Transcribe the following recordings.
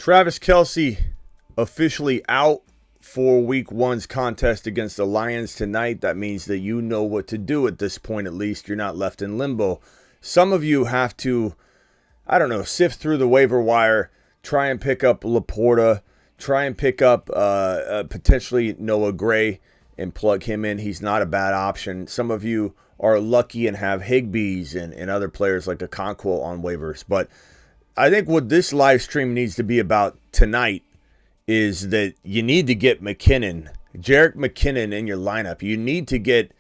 Travis Kelce officially out for Week 1's contest against the Lions tonight. That means that you know what to do at this point, at least. You're not left in limbo. Some of you have to, sift through the waiver wire, try and pick up Laporta, try and pick up potentially Noah Gray and plug him in. He's not a bad option. Some of you are lucky and have Higbees and other players like Okonkwo on waivers. But I think what this live stream needs to be about tonight is that you need to get McKinnon, Jerick McKinnon in your lineup. You need to get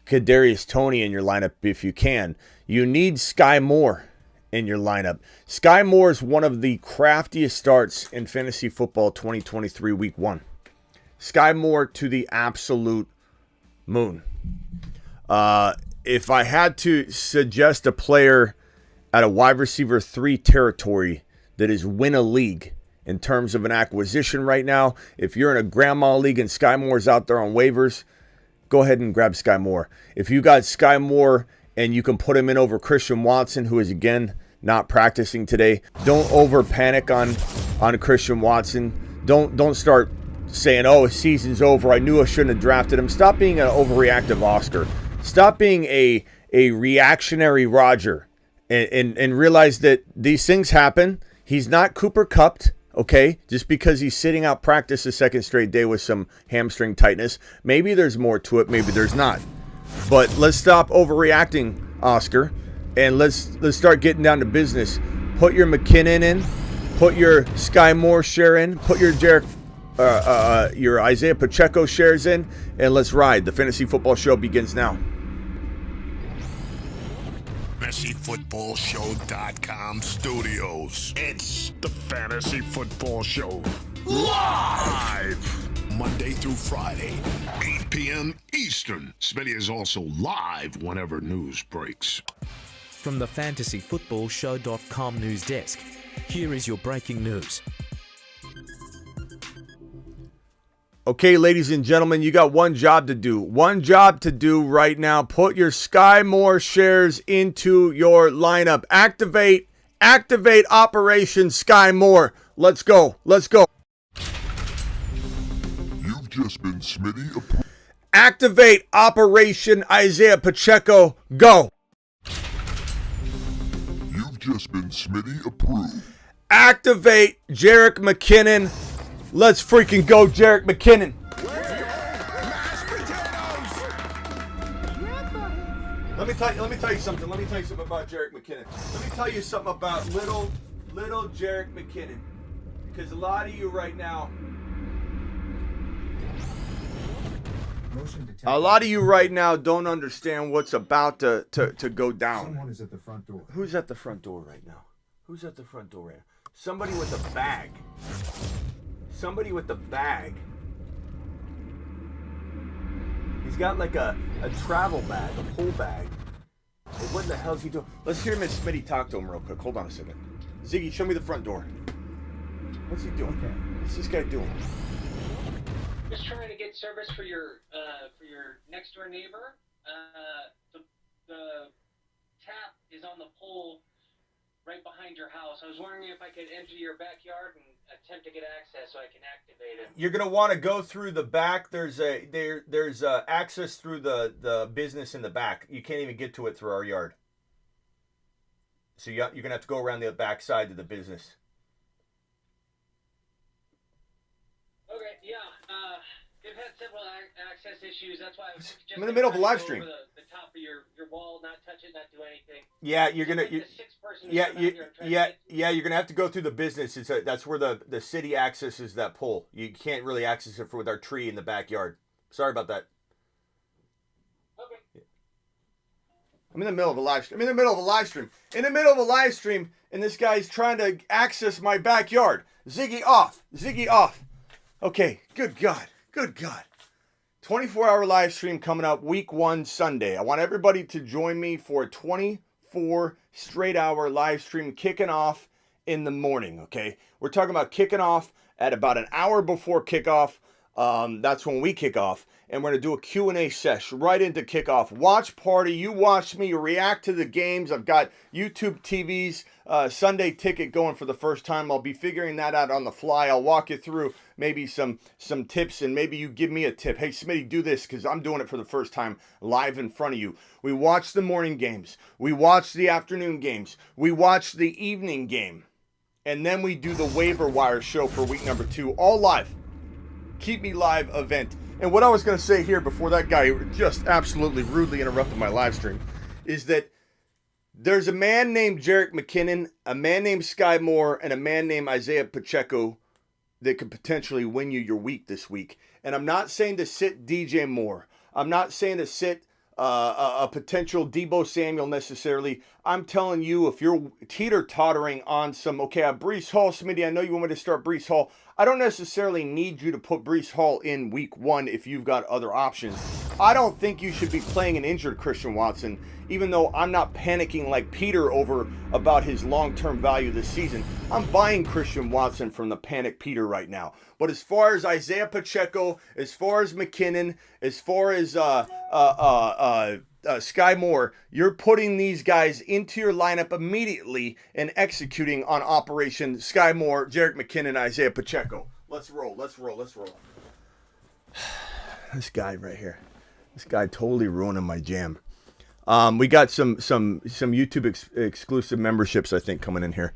Kadarius Toney in your lineup if you can. You need Sky Moore in your lineup. Sky Moore is one of the craftiest starts in fantasy football 2023 Week 1. Sky Moore to the absolute moon. If I had to suggest a player at a wide receiver 3 territory that is win a league in terms of an acquisition right now, if you're in a grandma league and Sky Moore's out there on waivers, go ahead and grab Sky Moore. If you got Sky Moore and you can put him in over Christian Watson, who is again not practicing today, don't over panic on Christian Watson. Don't start saying, oh, his season's over, I knew I shouldn't have drafted him. Stop being an overreactive Oscar. Stop being a reactionary Roger and realize that these things happen. He's not Cooper Kupped, okay? Just because he's sitting out practice a second straight day with some hamstring tightness. Maybe there's more to it, maybe there's not. But let's stop overreacting, Oscar, and let's start getting down to business. Put your McKinnon in, put your Sky Moore share in, put your your Isaiah Pacheco shares in, and let's ride. The Fantasy Football Show begins now. FantasyFootballShow.com studios. It's the Fantasy Football Show. Live! Monday through Friday, 8 p.m. Eastern. Smitty is also live whenever news breaks. From the FantasyFootballShow.com news desk, here is your breaking news. Okay, ladies and gentlemen, you got one job to do. One job to do right now. Put your Sky Moore shares into your lineup. Activate Operation Sky Moore. Let's go. Let's go. You've just been Smitty approved. Activate Operation Isaiah Pacheco. Go. You've just been Smitty approved. Activate Jerick McKinnon. Let's freaking go, Jerick McKinnon. Let me tell you something. Let me tell you something about Jerick McKinnon. Let me tell you something about little Jerick McKinnon. Because a lot of you right now, don't understand what's about to go down. Someone is at the front door. Who's at the front door right now? Somebody with a bag. Somebody with the bag. He's got like a travel bag, a pull bag. Hey, what the hell is he doing? Let's hear Miss Smitty talk to him real quick. Hold on a second. Ziggy, show me the front door. What's he doing? Okay. What's this guy doing? Just trying to get service for your next door neighbor. The tap is on the pole right behind your house. I was wondering if I could enter your backyard and attempt to get access so I can activate it. You're gonna want to go through the back. There's access through the business in the back. You can't even get to it through our yard. So you're gonna have to go around the back side to the business. Okay, yeah. They've had several access issues. That's why I was just I'm in the middle of a live stream. Over the top of your wall, not touch it, not do anything. Yeah, you're gonna. You're gonna have to go through the business. That's where the city accesses that pole. You can't really access it with our tree in the backyard. Sorry about that. Okay. I'm in the middle of a live stream. And this guy's trying to access my backyard. Ziggy off. Okay. Good God. 24-hour live stream coming up Week 1 Sunday. I want everybody to join me for a 24 straight hour live stream kicking off in the morning, okay? We're talking about kicking off at about an hour before kickoff. That's when we kick off. And we're going to do a Q&A sesh right into kickoff. Watch party. You watch me. You react to the games. I've got YouTube TV's Sunday ticket going for the first time. I'll be figuring that out on the fly. I'll walk you through maybe some tips, and maybe you give me a tip. Hey, Smitty, do this, because I'm doing it for the first time live in front of you. We watch the morning games. We watch the afternoon games. We watch the evening game. And then we do the waiver wire show for week number 2, all live. Keep Me Live event. And what I was going to say here before that guy just absolutely rudely interrupted my live stream is that there's a man named Jerick McKinnon, a man named Sky Moore, and a man named Isaiah Pacheco that could potentially win you your week this week. And I'm not saying to sit DJ Moore. I'm not saying to sit a potential Deebo Samuel necessarily. I'm telling you, if you're teeter-tottering on some, okay, Breece Hall, Smitty, I know you want me to start Breece Hall. I don't necessarily need you to put Breece Hall in week 1 if you've got other options. I don't think you should be playing an injured Christian Watson, even though I'm not panicking like Peter about his long-term value this season. I'm buying Christian Watson from the panic Peter right now. But as far as Isaiah Pacheco, as far as McKinnon, as far as Sky Moore, you're putting these guys into your lineup immediately and executing on Operation Sky Moore, Jerick McKinnon, Isaiah Pacheco. Let's roll. This guy right here. This guy totally ruining my jam. We got some YouTube exclusive memberships, I think, coming in here.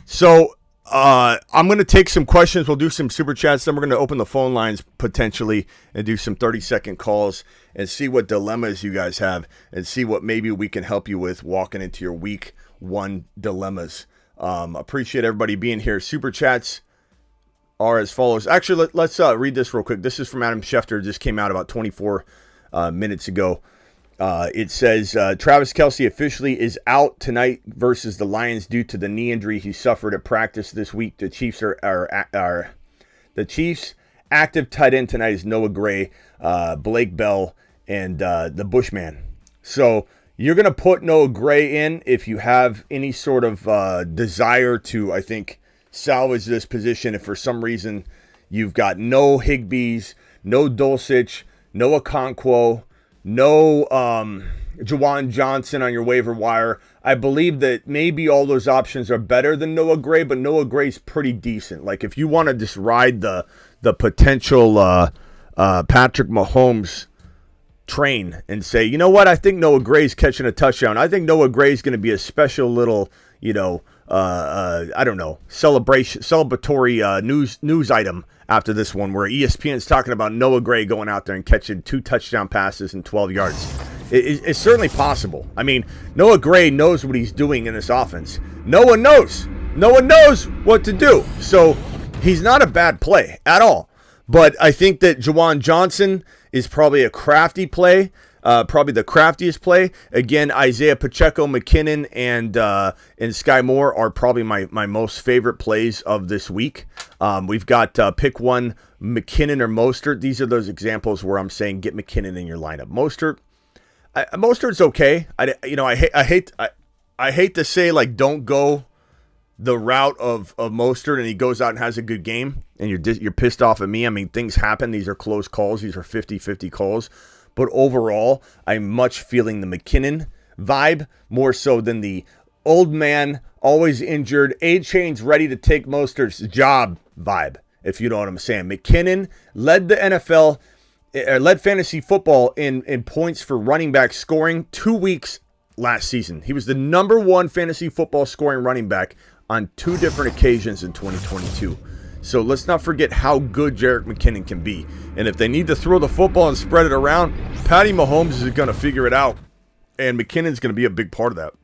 So I'm going to take some questions. We'll do some super chats. Then we're going to open the phone lines potentially and do some 30-second calls and see what dilemmas you guys have and see what maybe we can help you with walking into your week 1 dilemmas. Appreciate everybody being here. Super chats are as follows. Actually, let's read this real quick. This is from Adam Schefter. It just came out about 24 minutes ago. It says Travis Kelce officially is out tonight versus the Lions due to the knee injury he suffered at practice this week. The Chiefs the Chiefs' active tight end tonight is Noah Gray, Blake Bell, and the Bushman. So you're going to put Noah Gray in if you have any sort of desire to, I think, salvage this position. If for some reason you've got no Higbees, no Dulcich, no Okonkwo, no Juwan Johnson on your waiver wire. I believe that maybe all those options are better than Noah Gray, but Noah Gray's pretty decent. Like if you want to just ride the potential Patrick Mahomes train and say, you know what, I think Noah Gray's catching a touchdown. I think Noah Gray's going to be a special little, I don't know, celebratory news item after this one, where ESPN's talking about Noah Gray going out there and catching 2 touchdown passes and 12 yards. It's certainly possible. I mean, Noah Gray knows what he's doing in this offense. No one knows what to do. So he's not a bad play at all. But I think that Juwan Johnson is probably a crafty play. Probably the craftiest play. Again, Isaiah Pacheco, McKinnon, and Sky Moore are probably my most favorite plays of this week. We've got pick one, McKinnon or Mostert. These are those examples where I'm saying get McKinnon in your lineup. Mostert's okay. I hate to say, like, don't go the route of Mostert and he goes out and has a good game and you're pissed off at me. I mean, things happen. These are close calls. These are 50-50 calls. But overall, I'm much feeling the McKinnon vibe more so than the old man, always injured, A-Chain's ready to take Mostert's job vibe, if you know what I'm saying. McKinnon led the NFL, led fantasy football in points for running back scoring 2 weeks last season. He was the number 1 fantasy football scoring running back on 2 different occasions in 2022. So let's not forget how good Jerick McKinnon can be. And if they need to throw the football and spread it around, Patty Mahomes is going to figure it out. And McKinnon's going to be a big part of that.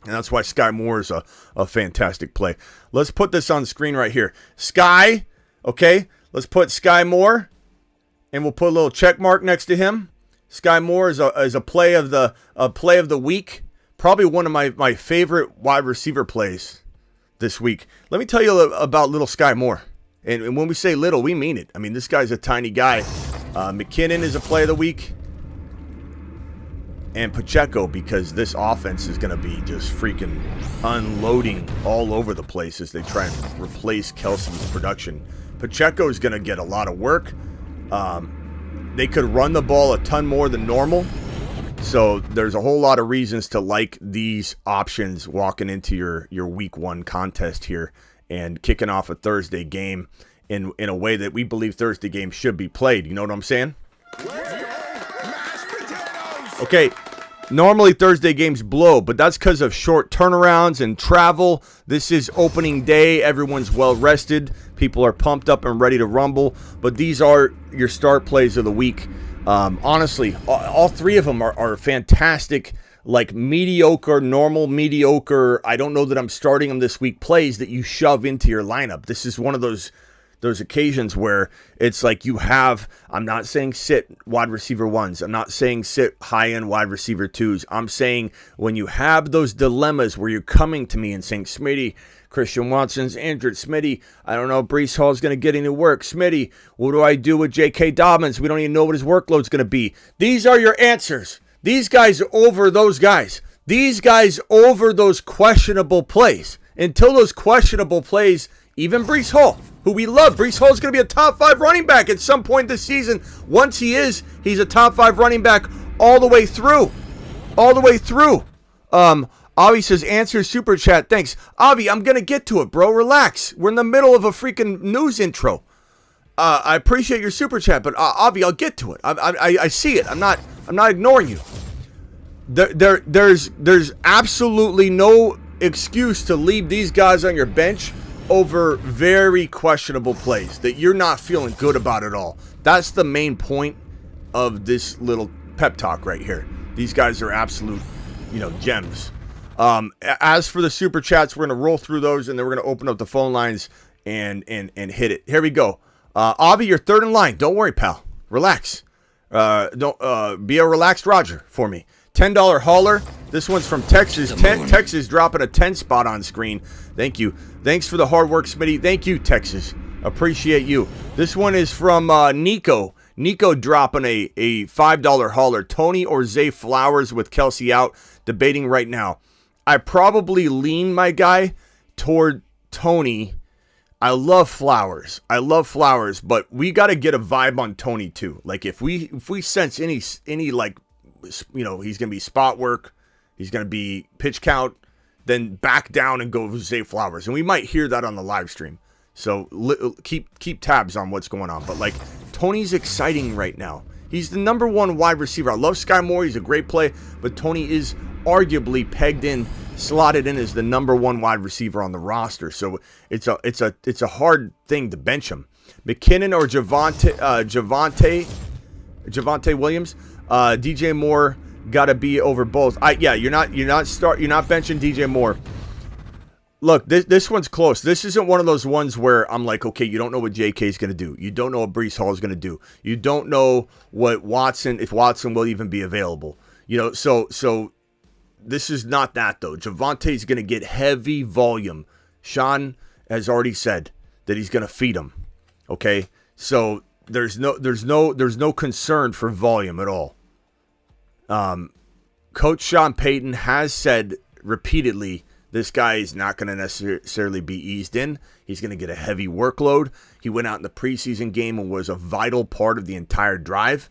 And that's why Sky Moore is a fantastic play. Let's put this on screen right here. Sky, okay? Let's put Sky Moore, and we'll put a little check mark next to him. Sky Moore is a play of the week. Probably one of my favorite wide receiver plays this week. Let me tell you about little Sky Moore. And when we say little, we mean it. I mean, this guy's a tiny guy. McKinnon is a play of the week. And Pacheco, because this offense is going to be just freaking unloading all over the place as they try and replace Kelce's production. Pacheco is going to get a lot of work. They could run the ball a ton more than normal. So there's a whole lot of reasons to like these options walking into your week 1 contest here and kicking off a Thursday game in a way that we believe Thursday games should be played. You know what I'm saying? Okay, normally Thursday games blow, but that's because of short turnarounds and travel. This is opening day. Everyone's well rested. People are pumped up and ready to rumble. But these are your start plays of the week. Honestly, all 3 of them are fantastic, like mediocre, normal, mediocre. I don't know that I'm starting them this week plays that you shove into your lineup. This is one of those occasions where it's like you have, I'm not saying sit wide receiver 1s. I'm not saying sit high-end wide receiver 2s. I'm saying when you have those dilemmas where you're coming to me and saying, Smitty, Christian Watson's injured. Smitty, I don't know if Breece Hall's going to get any work. Smitty, what do I do with J.K. Dobbins? We don't even know what his workload's going to be. These are your answers. These guys over those guys. These guys over those questionable plays. Until those questionable plays, even Breece Hall, who we love. Breece Hall is going to be a top 5 running back at some point this season. Once he is, he's a top 5 running back all the way through. All the way through. Avi says, answer super chat. Thanks. Avi, I'm going to get to it, bro. Relax. We're in the middle of a freaking news intro. I appreciate your super chat, but Avi, I'll get to it. I see it. I'm not ignoring you. There's absolutely no excuse to leave these guys on your bench over very questionable plays that you're not feeling good about at all. That's the main point of this little pep talk right here. These guys are absolute, gems. As for the super chats, we're going to roll through those, and then we're going to open up the phone lines and hit it. Here we go. Avi, you're third in line. Don't worry, pal. Relax. Don't be a relaxed Roger for me. $10 hauler. This one's from Texas. Texas dropping a 10 spot on screen. Thank you. Thanks for the hard work, Smitty. Thank you, Texas. Appreciate you. This one is from Nico. Nico dropping a $5 hauler. Tony or Zay Flowers with Kelce out. Debating right now. I probably lean my guy toward Tony. I love Flowers, but we got to get a vibe on Tony too. Like if we sense any like, he's going to be spot work, he's going to be pitch count, then back down and go Zay Flowers, and we might hear that on the live stream. So keep tabs on what's going on. But like Tony's exciting right now. He's the number 1 wide receiver. I love Sky Moore. He's a great play, but Tony is arguably slotted in as the number 1 wide receiver on the roster. So it's a hard thing to bench him. McKinnon or Javonte Williams. DJ Moore got to be over both. You're not benching DJ Moore. Look, this one's close. This isn't one of those ones where I'm like, okay, you don't know what JK is going to do. You don't know what Breece Hall is going to do. You don't know what if Watson will even be available. So this is not that though. Javonte's going to get heavy volume. Sean has already said that he's going to feed him. Okay, so there's no concern for volume at all. Coach Sean Payton has said repeatedly this guy is not going to necessarily be eased in. He's going to get a heavy workload. He went out in the preseason game and was a vital part of the entire drive.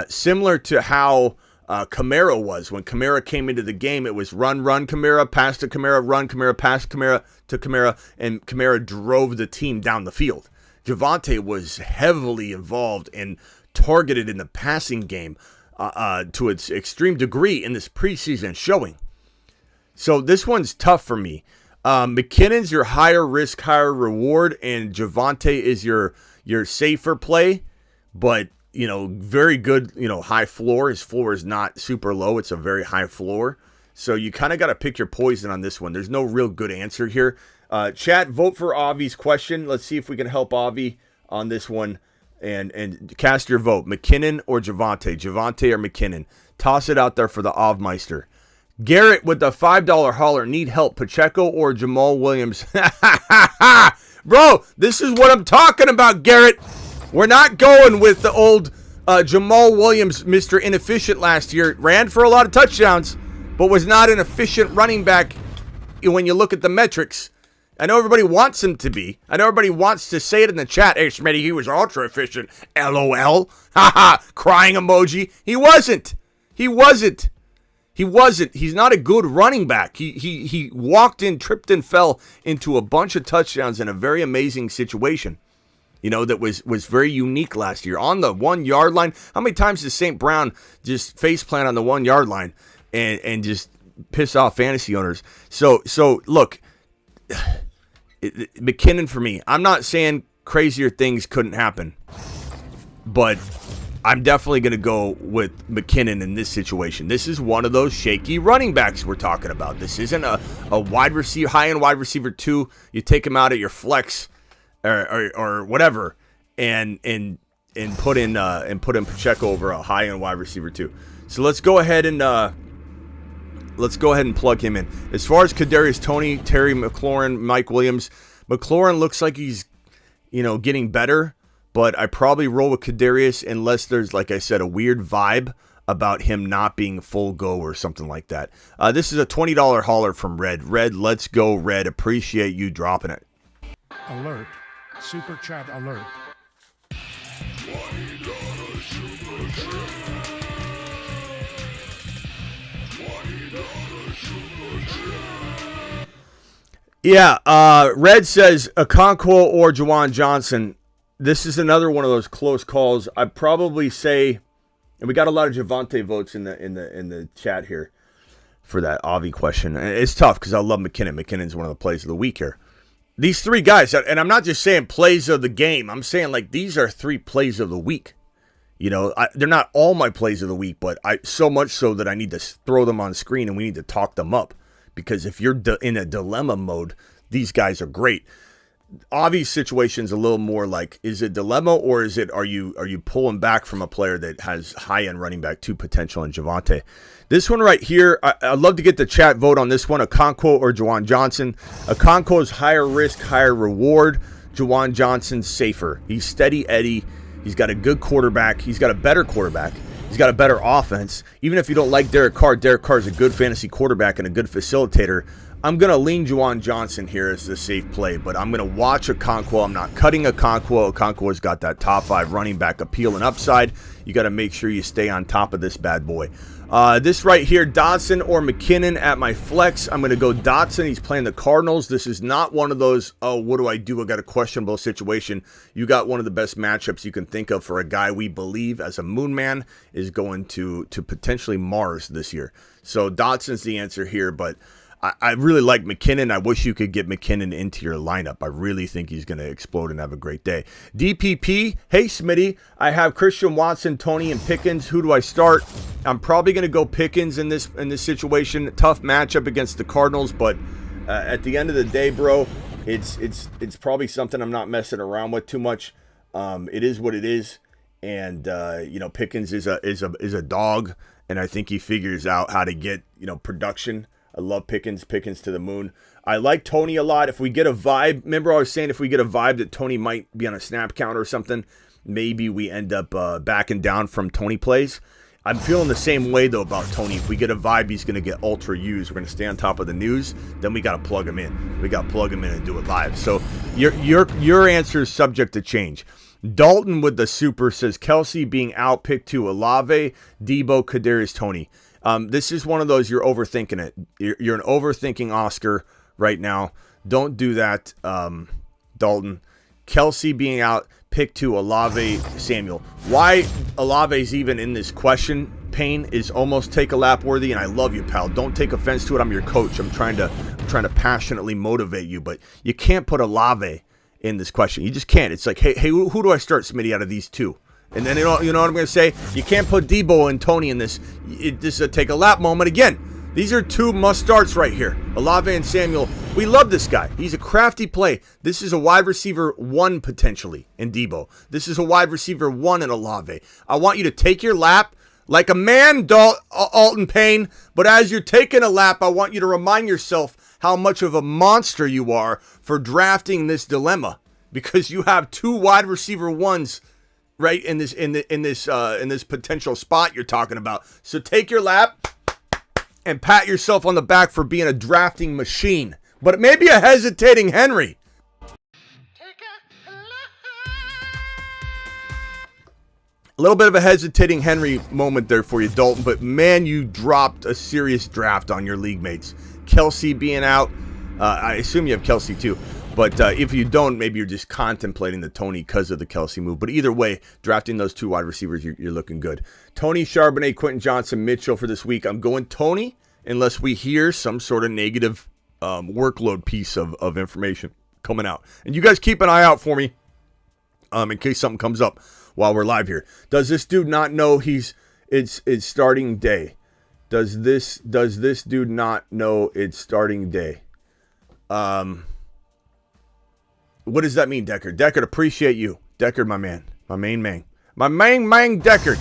Similar to how Kamara was. When Kamara came into the game, it was run, Kamara, pass to Kamara, run, Kamara, pass Kamara to Kamara, and Kamara drove the team down the field. Javonte was heavily involved and targeted in the passing game to its extreme degree in this preseason showing. So this one's tough for me. McKinnon's your higher risk, higher reward, and Javonte is your safer play, but very good, high floor. His floor is not super low. It's a very high floor. So you kind of got to pick your poison on this one. There's no real good answer here. Chat, vote for Avi's question. Let's see if we can help Avi on this one and cast your vote. McKinnon or Javonte? Javonte or McKinnon? Toss it out there for the Avmeister. Garrett with the $5 hauler. Need help. Pacheco or Jamal Williams? Bro, this is what I'm talking about, Garrett. We're not going with the old Jamal Williams, Mr. Inefficient last year. Ran for a lot of touchdowns, but was not an efficient running back when you look at the metrics. I know everybody wants him to be. I know everybody wants to say it in the chat. Hey, Smitty, he was ultra efficient. LOL. Haha. Crying emoji. He wasn't. He wasn't. He wasn't. He's not a good running back. He walked in, tripped and fell into a bunch of touchdowns in a very amazing situation. You know, that was very unique last year. On the 1 yard line, how many times does St. Brown just faceplant on the 1 yard line and just piss off fantasy owners? So look, McKinnon for me. I'm not saying crazier things couldn't happen, but I'm definitely going to go with McKinnon in this situation. This is one of those shaky running backs we're talking about. This isn't a wide receiver, high-end wide receiver 2. You take him out at your flex or whatever, and put in Pacheco over a high-end wide receiver 2. So let's go ahead and plug him in. As far as Kadarius Toney, Terry McLaurin, Mike Williams, McLaurin looks like he's getting better. But I probably roll with Kadarius unless there's, like I said, a weird vibe about him not being full go or something like that. This is a $20 hauler from Red. Red, let's go, Red. Appreciate you dropping it. Alert. Super chat alert. Yeah, Red says Okonkwo or Juwan Johnson. This is another one of those close calls. I'd probably say, and we got a lot of Javonte votes in the chat here for that Avi question. And it's tough because I love McKinnon. McKinnon's one of the plays of the week here. These three guys, and I'm not just saying plays of the game. I'm saying like these are 3 plays of the week. They're not all my plays of the week, but so much so that I need to throw them on screen and we need to talk them up because if you're in a dilemma mode, these guys are great. Avi's situation's a little more like, is it dilemma or is it are you pulling back from a player that has high-end running back 2 potential in Javonte? This one right here, I'd love to get the chat vote on this one, Okonkwo or Juwan Johnson. Okonkwo's higher risk, higher reward. Juwan Johnson's safer. He's steady Eddie. He's got a good quarterback. He's got a better quarterback. He's got a better offense. Even if you don't like Derek Carr is a good fantasy quarterback and a good facilitator. I'm going to lean Juwan Johnson here as the safe play, but I'm going to watch Okonkwo. I'm not cutting Okonkwo. Okonkwo's got that top 5 running back appeal and upside. You got to make sure you stay on top of this bad boy. This right here, Dotson or McKinnon at my flex. I'm going to go Dotson. He's playing the Cardinals. This is not one of those, oh, what do I do? I got a questionable situation. You got one of the best matchups you can think of for a guy we believe as a moon man is going to potentially Mars this year. So Dotson's the answer here, but I really like McKinnon. I wish you could get McKinnon into your lineup. I really think he's going to explode and have a great day. DPP, hey Smitty, I have Christian Watson, Toney, and Pickens. Who do I start? I'm probably going to go Pickens in this situation. Tough matchup against the Cardinals, but at the end of the day, bro, it's probably something I'm not messing around with too much. It is what it is, and Pickens is a dog, and I think he figures out how to get production. I love Pickens to the moon. I like Toney a lot. If we get a vibe, remember I was saying if we get a vibe that Toney might be on a snap count or something, maybe we end up backing down from Toney plays. I'm feeling the same way, though, about Toney. If we get a vibe he's going to get ultra used, we're going to stay on top of the news, then we got to plug him in. We got to plug him in and do it live. So your answer is subject to change. Dalton with the super says Kelce being out, pick 2, Olave, Debo, Kadarius Toney. This is one of those you're overthinking it. You're an overthinking Oscar right now. Don't do that, Dalton. Kelce being out, pick 2, Olave, Samuel. Why Olave's even in this question, Payne, is almost take a lap worthy, and I love you, pal. Don't take offense to it. I'm your coach. I'm trying to passionately motivate you, but you can't put Olave in this question. You just can't. It's like, hey, who do I start, Smitty, out of these 2? And then you know what I'm going to say? You can't put Debo and Toney in this. This is a take a lap moment again. These are 2 must starts right here. Olave and Samuel. We love this guy. He's a crafty play. This is a wide receiver 1 potentially in Debo. This is a wide receiver 1 in Olave. I want you to take your lap like a man, Alton Payne. But as you're taking a lap, I want you to remind yourself how much of a monster you are for drafting this dilemma, because you have 2 wide receiver 1s. Right in this potential spot you're talking about. So take your lap and pat yourself on the back for being a drafting machine. but maybe a hesitating Henry. A little bit of a hesitating Henry moment there for you, Dalton, but man, you dropped a serious draft on your league mates. Kelce being out. I assume you have Kelce too. But if you don't, maybe you're just contemplating the Tony because of the Kelce move. But either way, drafting those 2 wide receivers, you're looking good. Tony, Charbonnet, Quentin Johnson, Mitchell for this week. I'm going Tony unless we hear some sort of negative workload piece of information coming out. And you guys keep an eye out for me in case something comes up while we're live here. Does this dude not know it's starting day? Does this dude not know it's starting day? What does that mean, Deckard? Deckard, appreciate you. Deckard, my man. My main man. My main man, Deckard.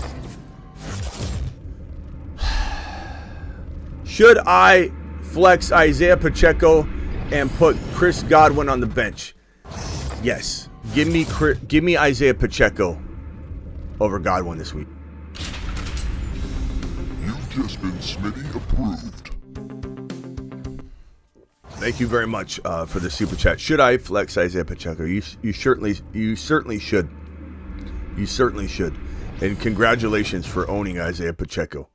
Should I flex Isaiah Pacheco and put Chris Godwin on the bench? Yes. Give me Isaiah Pacheco over Godwin this week. You've just been Smitty approved. Thank you very much for the super chat. Should I flex Isaiah Pacheco? You certainly should. You certainly should. And congratulations for owning Isaiah Pacheco.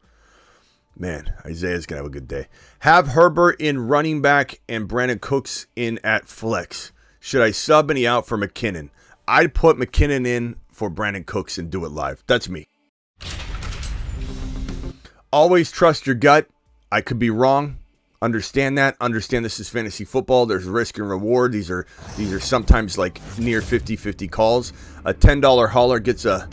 Man, Isaiah's going to have a good day. Have Herbert in running back and Brandon Cooks in at flex. Should I sub any out for McKinnon? I'd put McKinnon in for Brandon Cooks and do it live. That's me. Always trust your gut. I could be wrong. Understand that. Understand this is fantasy football. There's risk and reward. These are sometimes like near 50-50 calls. A $10 hauler gets a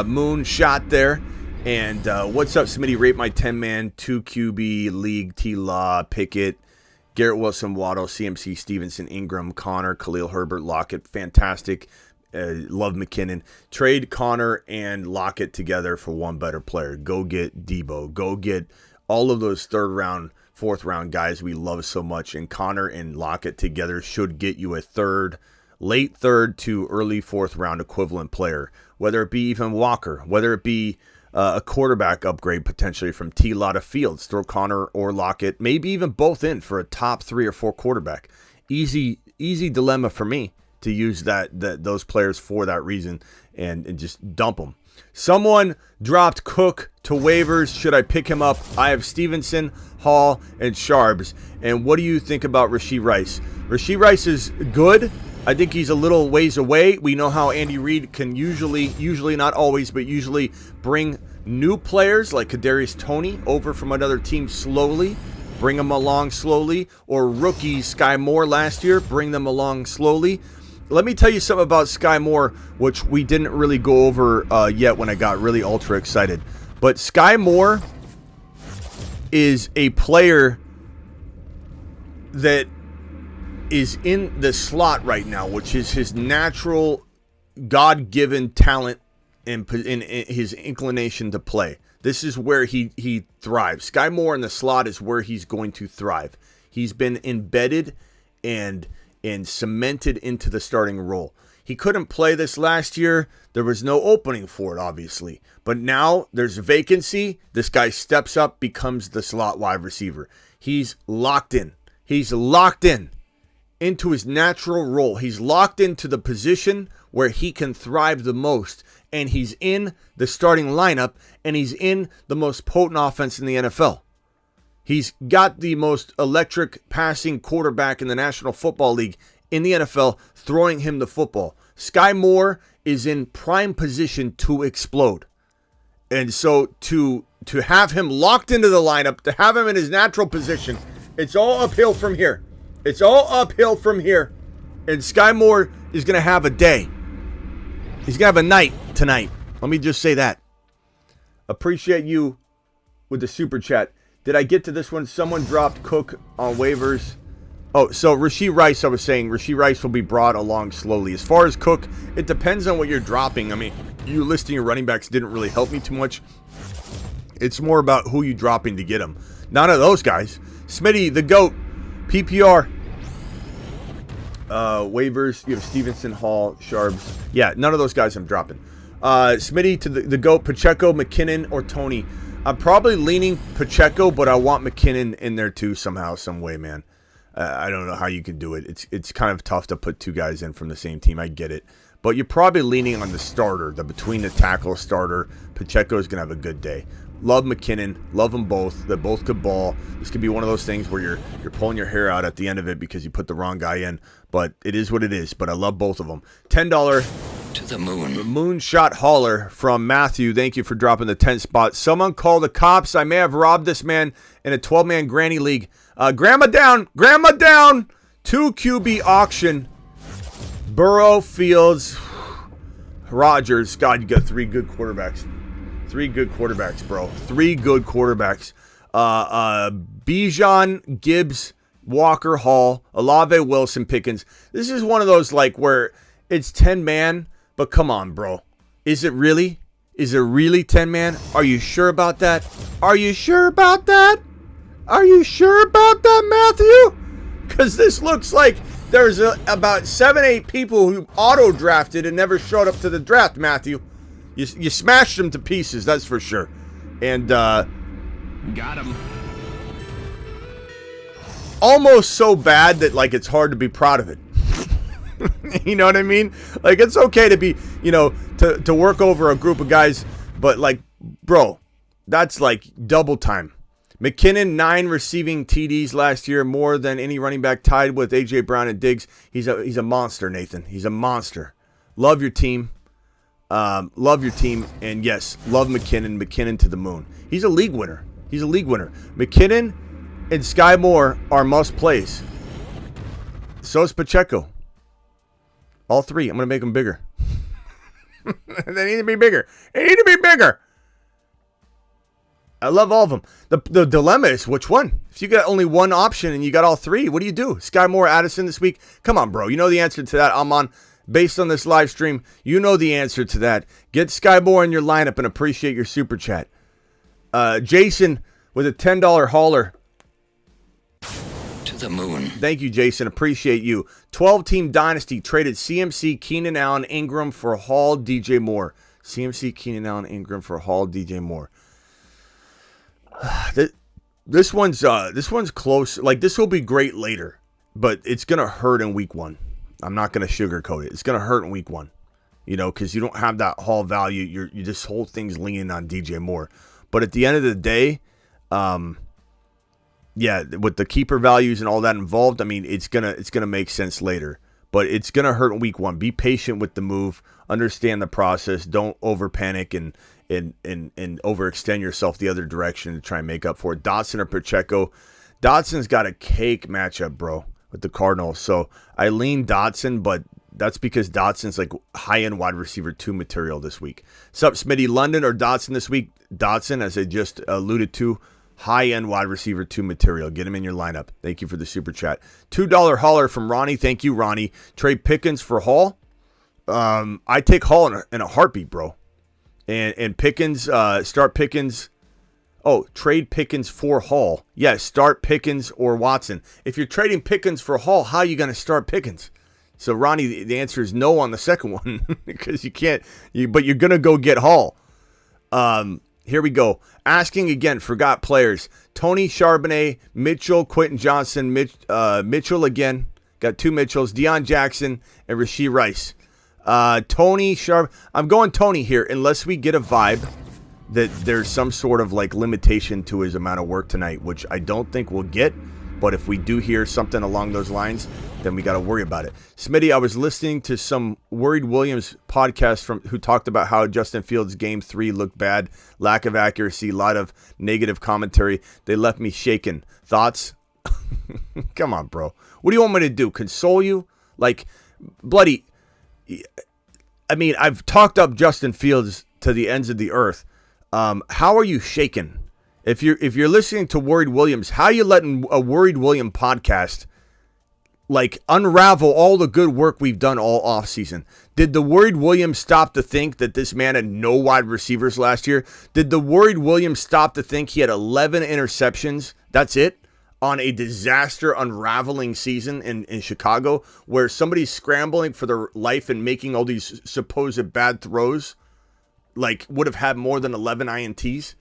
moon shot there. And what's up, Smitty? Rate my 10-man, 2 QB league, T-Law, Pickett, Garrett Wilson, Waddle, CMC, Stevenson, Ingram, Connor, Khalil Herbert, Lockett. Fantastic. Love McKinnon. Trade Connor and Lockett together for one better player. Go get Debo. Go get all of those 3rd round, 4th round guys we love so much. And Connor and Lockett together should get you a late 3rd to early 4th round equivalent player. Whether it be even Walker, whether it be a quarterback upgrade potentially from T-Law to Fields. Throw Connor or Lockett, maybe even both in for a top 3 or 4 quarterback. Easy dilemma for me to use those players for that reason and just dump them. Someone dropped Cook to waivers. Should I pick him up? I have Stevenson, Hall, and Sharps. And what do you think about Rashee Rice? Rashee Rice is good. I think he's a little ways away. We know how Andy Reid can usually not always, but usually bring new players like Kadarius Toney over from another team slowly, bring them along slowly, or rookies, Sky Moore last year, bring them along slowly. Let me tell you something about Sky Moore, which we didn't really go over yet when I got really ultra excited. But Sky Moore is a player that is in the slot right now, which is his natural God-given talent and his inclination to play. This is where he thrives. Sky Moore in the slot is where he's going to thrive. He's been embedded and cemented into the starting role. He couldn't play this last year. There was no opening for it, obviously. But now there's a vacancy. This guy steps up, becomes the slot wide receiver. He's locked in. He's locked in into his natural role. He's locked into the position where he can thrive the most. And he's in the starting lineup, and he's in the most potent offense in the NFL. He's got the most electric passing quarterback in the National Football League in the NFL throwing him the football. Sky Moore is in prime position to explode. And so to have him locked into the lineup, to have him in his natural position, it's all uphill from here. It's all uphill from here. And Sky Moore is going to have a day. He's going to have a night tonight. Let me just say that. Appreciate you with the super chat. Did I get to this one? Someone dropped Cook on waivers. Oh, so Rashee Rice, I was saying, Rashee Rice will be brought along slowly. As far as Cook, it depends on what you're dropping. I mean, you listing your running backs didn't really help me too much. It's more about who you dropping to get them. None of those guys. Smitty, the GOAT, PPR. Waivers, you have Stevenson, Hall, Sharps. Yeah, none of those guys I'm dropping. Smitty to the GOAT, Pacheco, McKinnon, or Tony. I'm probably leaning Pacheco, but I want McKinnon in there too somehow, some way, man. I don't know how you can do it. It's kind of tough to put two guys in from the same team. I get it. But you're probably leaning on the starter, the between the tackle starter. Pacheco is going to have a good day. Love McKinnon. Love them both. They both could ball. This could be one of those things where you're pulling your hair out at the end of it because you put the wrong guy in. But it is what it is. But I love both of them. $10 to the moon. Moonshot Hauler from Matthew. Thank you for dropping the 10 spot. Someone call the cops. I may have robbed this man in a 12-man granny league. Grandma down. 2 QB auction. Burrow, Fields, Rodgers. God, you got 3 good quarterbacks. 3 good quarterbacks, bro. 3 good quarterbacks. Bijan, Gibbs, Walker, Hall, Olave, Wilson, Pickens. This is one of those like where it's 10-man, but come on, bro. Is it really? Is it really 10-man? Are you sure about that? Are you sure about that? Are you sure about that, Matthew? Because this looks like there's about 7-8 people who auto-drafted and never showed up to the draft, Matthew. You smashed them to pieces, that's for sure. And got him. Almost so bad that like it's hard to be proud of it. You know what I mean? Like it's okay to be, to work over a group of guys, but like, bro, that's like double time. McKinnon, 9 receiving TDs last year, more than any running back, tied with A.J. Brown and Diggs. He's a monster, Nathan. He's a monster. Love your team. And yes, love McKinnon. McKinnon to the moon. He's a league winner. McKinnon and Sky Moore are must plays. So is Pacheco. All 3. I'm going to make them bigger. They need to be bigger. I love all of them. The dilemma is which one? If you got only one option and you got all 3, what do you do? Sky Moore, Addison this week? Come on, bro. You know the answer to that. I'm on. Based on this live stream, you know the answer to that. Get Sky Moore in your lineup and appreciate your super chat. Jason with a $10 hauler. To the moon. Thank you, Jason. Appreciate you. 12-team dynasty traded CMC, Keenan Allen, Ingram for Hall, DJ Moore. CMC, Keenan Allen, Ingram for Hall, DJ Moore. This one's close. Like this will be great later, but it's gonna hurt in week 1. I'm not gonna sugarcoat it. It's gonna hurt in week 1, because you don't have that Hall value. You this whole thing's leaning on DJ Moore. But at the end of the day, with the keeper values and all that involved, I mean, it's gonna make sense later. But it's gonna hurt in week 1. Be patient with the move. Understand the process. Don't over panic and overextend yourself the other direction to try and make up for it. Dotson or Pacheco. Dotson's got a cake matchup, bro, with the Cardinals. So I lean Dotson, but that's because Dotson's like high-end wide receiver 2 material this week. Sup, Smitty, London or Dotson this week? Dotson, as I just alluded to, high-end wide receiver 2 material. Get him in your lineup. Thank you for the super chat. $2 hauler from Ronnie. Thank you, Ronnie. Trade Pickens for Hall. I take Hall in a heartbeat, bro. And Pickens, start Pickens. Oh, trade Pickens for Hall. Yes, start Pickens or Watson. If you're trading Pickens for Hall, how are you going to start Pickens? So, Ronnie, the answer is no on the second one because you can't. But you're going to go get Hall. Here we go. Asking again, forgot players. Tony Charbonnet, Mitchell, Quentin Johnson, Mitchell again. Got 2 Mitchells, Deion Jackson, and Rashee Rice. Tony Sharp. I'm going Tony here unless we get a vibe that there's some sort of like limitation to his amount of work tonight, which I don't think we'll get. But if we do hear something along those lines, then we got to worry about it. Smitty, I was listening to some Worried Williams podcast who talked about how Justin Fields' game 3 looked bad, lack of accuracy, a lot of negative commentary. They left me shaken. Thoughts? Come on, bro. What do you want me to do? Console you? Like, bloody. I mean, I've talked up Justin Fields to the ends of the earth. How are you shaken? If you're listening to Worried Williams, how are you letting a Worried William podcast like unravel all the good work we've done all offseason? Did the Worried Williams stop to think that this man had no wide receivers last year? Did the Worried Williams stop to think he had 11 interceptions? That's it? On a disaster unraveling season in Chicago where somebody's scrambling for their life and making all these supposed bad throws like would have had more than 11 INTs?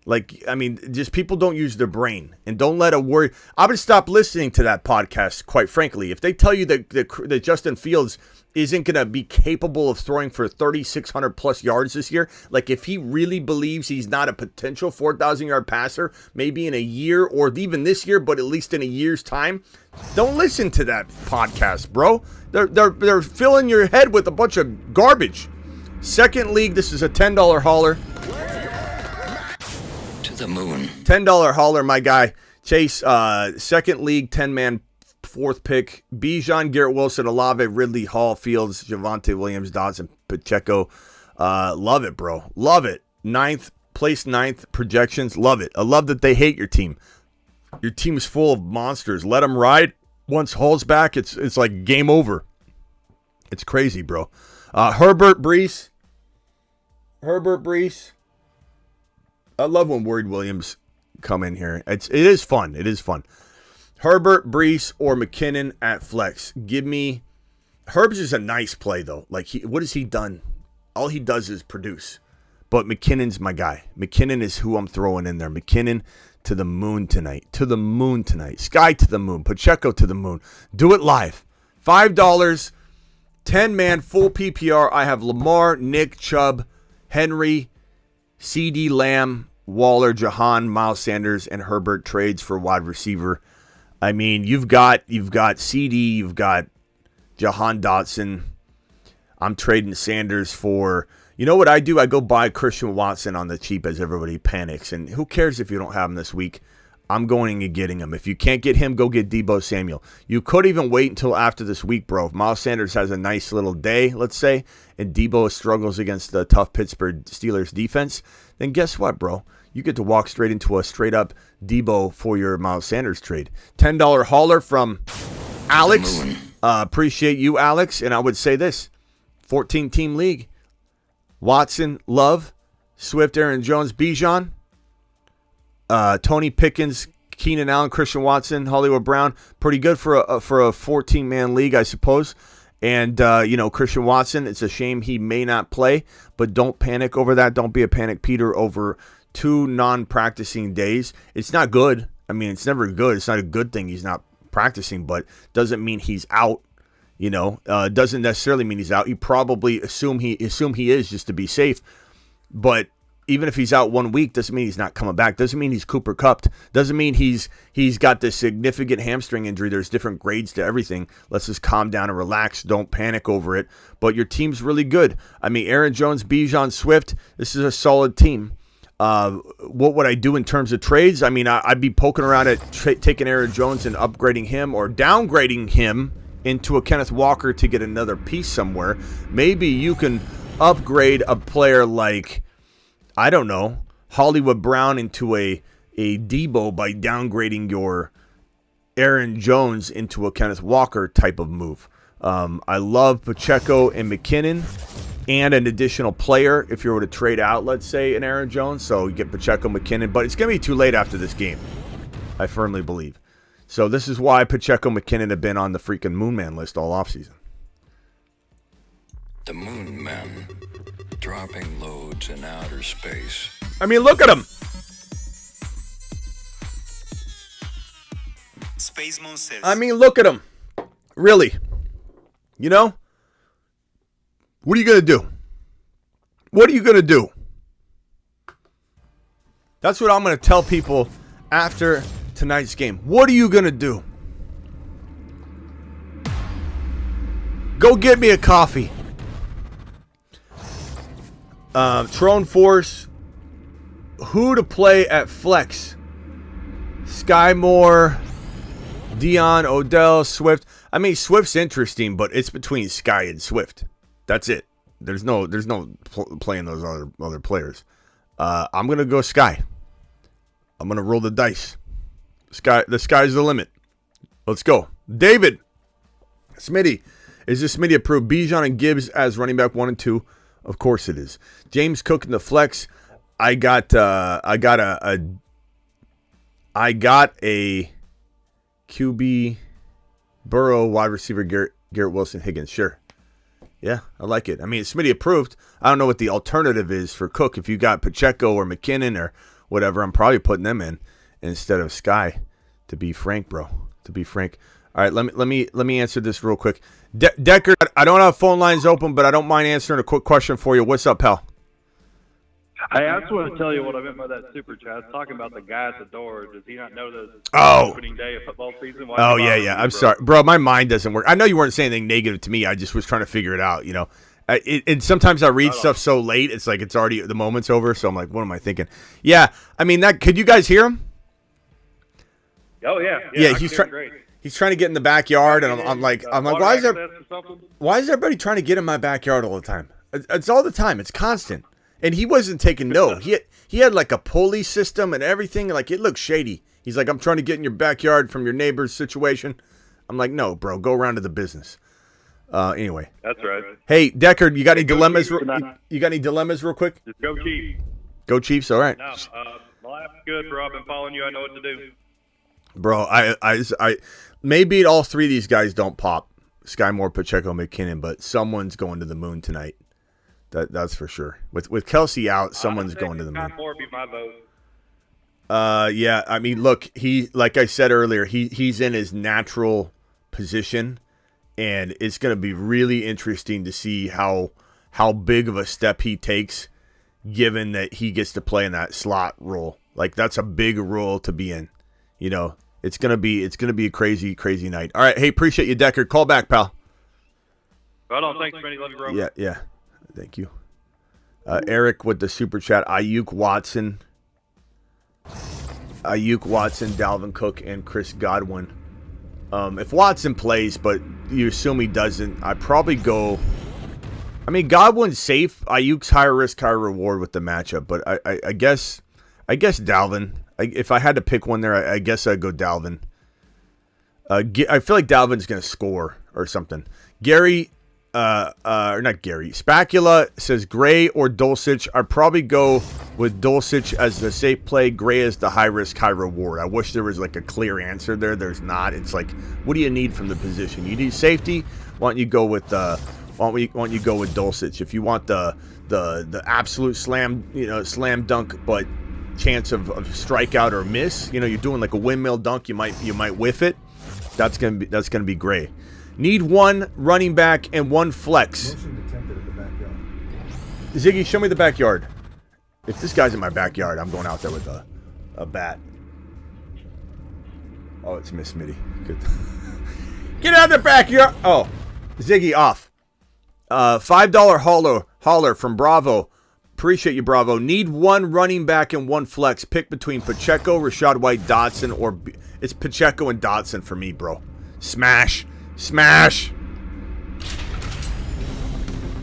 Like, I mean, just people don't use their brain and don't let a worry. I would stop listening to that podcast, quite frankly. If they tell you that Justin Fields isn't going to be capable of throwing for 3,600 plus yards this year, like if he really believes he's not a potential 4,000-yard passer, maybe in a year or even this year, but at least in a year's time, don't listen to that podcast, bro. They're filling your head with a bunch of garbage. Second league, this is a $10 hauler. To the moon. $10 hauler, my guy. Chase, second league, 10-man, fourth pick. Bijan, Garrett Wilson, Olave, Ridley, Hall, Fields, Javonte Williams, Dodson, Pacheco. Love it, bro. Love it. Ninth projections. Love it. I love that they hate your team. Your team is full of monsters. Let them ride. Once Hall's back, it's like game over. It's crazy, bro. Herbert Brees. I love when Ward Williams come in here. It is fun. It is fun. Herbert, Brees, or McKinnon at flex. Give me. Herb's is a nice play though. Like what has he done? All he does is produce. But McKinnon's my guy. McKinnon is who I'm throwing in there. McKinnon to the moon tonight. To the moon tonight. Sky to the moon. Pacheco to the moon. Do it live. $5. 10-man full PPR. I have Lamar, Nick, Chubb, Henry, CD Lamb, Waller, Jahan, Miles Sanders, and Herbert trades for wide receiver. I mean, you've got CD, you've got Jahan Dotson. I'm trading Sanders for, you know what I do? I go buy Christian Watson on the cheap as everybody panics. And who cares if you don't have him this week? I'm going and getting him. If you can't get him, go get Deebo Samuel. You could even wait until after this week, bro. If Miles Sanders has a nice little day, let's say, and Deebo struggles against the tough Pittsburgh Steelers defense, then guess what, bro? You get to walk straight into a straight-up Deebo for your Miles Sanders trade. $10 hauler from Alex. Appreciate you, Alex. And I would say this, 14-team league. Watson, Love, Swift, Aaron Jones, Bijan, Tony Pickens, Keenan Allen, Christian Watson, Hollywood Brown. Pretty good for a 14-man league, I suppose. And, Christian Watson, it's a shame he may not play, but don't panic over that. Don't be a panic Peter over 2 non-practicing days. It's not good. I mean, it's never good. It's not a good thing he's not practicing, but doesn't mean he's out. Doesn't necessarily mean he's out. You probably assume he is just to be safe. But even if he's out 1 week, doesn't mean he's not coming back. Doesn't mean he's Cooper Kupped. Doesn't mean he's got this significant hamstring injury. There's different grades to everything. Let's just calm down and relax. Don't panic over it. But your team's really good. I mean, Aaron Jones, Bijan, Swift, this is a solid team. What would I do in terms of trades? I mean, I'd be poking around at taking Aaron Jones and upgrading him or downgrading him into a Kenneth Walker to get another piece somewhere. Maybe you can upgrade a player like, I don't know, Hollywood Brown into a Deebo by downgrading your Aaron Jones into a Kenneth Walker type of move. I love Pacheco and McKinnon and an additional player if you were to trade out, let's say, an Aaron Jones. So you get Pacheco, McKinnon, but it's going to be too late after this game, I firmly believe. So this is why Pacheco, McKinnon have been on the freaking Moon Man list all offseason. The Moon Men, dropping loads in outer space. I mean, look at him. Space Moon says. I mean, look at him. Really. What are you going to do? What are you going to do? That's what I'm going to tell people after tonight's game. What are you going to do? Go get me a coffee. Trone Force. Who to play at flex? Sky Moore, Dion, Odell, Swift. I mean, Swift's interesting, but it's between Sky and Swift. That's it. There's no playing those other players. I'm gonna go Sky. I'm gonna roll the dice. The sky's the limit. Let's go. David, Smitty, is this Smitty approved? Bijan and Gibbs as running back 1 and 2. Of course it is. James Cook in the flex. I got a QB Burrow, wide receiver Garrett Wilson, Higgins. Sure. Yeah, I like it. I mean, it's Smitty approved. I don't know what the alternative is for Cook. If you got Pacheco or McKinnon or whatever, I'm probably putting them in instead of Sky. To be frank, bro. To be frank. All right, let me answer this real quick. Decker, I don't have phone lines open, but I don't mind answering a quick question for you. What's up, pal? Hey, I just want to tell you what I meant by that super chat. I was talking about the guy at the door. Does he not know the opening day of football season? Yeah. I'm sorry. Bro, my mind doesn't work. I know you weren't saying anything negative to me. I just was trying to figure it out, And sometimes I read stuff so late, it's like it's already, the moment's over, so I'm like, what am I thinking? Yeah, I mean, could you guys hear him? Oh, yeah. Yeah, he's trying to get in the backyard, and I'm like, why is everybody trying to get in my backyard all the time? It's all the time. It's constant. And he wasn't taking no. He had like a pulley system and everything. Like, it looked shady. He's like, I'm trying to get in your backyard from your neighbor's situation. I'm like, no, bro, go around to the business. Anyway. That's right. Hey, Decker, you got any dilemmas? You got any dilemmas real quick? Just go Chiefs. Go Chiefs, all right. No, my life's good, bro. I've been following you. I know what to do. Bro, I maybe all three of these guys don't pop. Sky Moore, Pacheco, McKinnon, but someone's going to the moon tonight. That's for sure. With Kelce out, someone's going to the moon. Sky Moore be my vote. Yeah, I mean, look, like I said earlier, he's in his natural position, and it's going to be really interesting to see how big of a step he takes, given that he gets to play in that slot role. Like, that's a big role to be in. It's gonna be a crazy, crazy night. All right, hey, appreciate you, Decker. Call back, pal. Right on, thanks, Benny. Love you, bro. Yeah, thank you. Eric with the super chat. Ayuk Watson, Dalvin Cook, and Chris Godwin. If Watson plays, but you assume he doesn't, I'd probably go. I mean, Godwin's safe. Ayuk's higher risk, higher reward with the matchup, but I guess Dalvin. If I had to pick one there, I guess I'd go Dalvin. I feel like Dalvin's going to score or something. Not Gary. Spacula says Gray or Dulcich. I'd probably go with Dulcich as the safe play. Gray as the high risk, high reward. I wish there was like a clear answer there. There's not. It's like, what do you need from the position? You need safety. Why don't you go with Dulcich? If you want the absolute slam dunk, but chance of strikeout or miss, you're doing like a windmill dunk, you might whiff it. That's gonna be Gray. Need one running back and one flex. Ziggy, show me the backyard. If this guy's in my backyard, I'm going out there with a bat. Oh, it's Miss Smitty. Good. Get out of the backyard. Oh, Ziggy off. $5 holler from Bravo. Appreciate you, Bravo. Need one running back and one flex. Pick between Pacheco, Rashad White, Dotson, or it's Pacheco and Dotson for me, bro. Smash.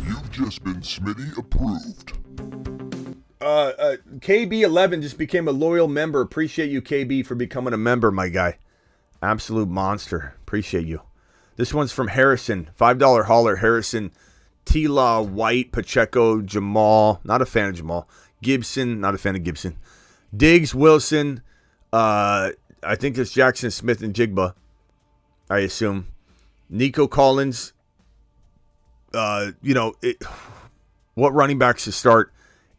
You've just been Smitty approved. KB11 just became a loyal member. Appreciate you, KB, for becoming a member, my guy. Absolute monster. Appreciate you. This one's from Harrison. $5 holler. Harrison. T-Law, White, Pacheco, Jamal. Not a fan of Jamal. Gibson. Not a fan of Gibson. Diggs, Wilson. I think it's Jackson Smith and Jigba, I assume. Nico Collins. What running backs to start?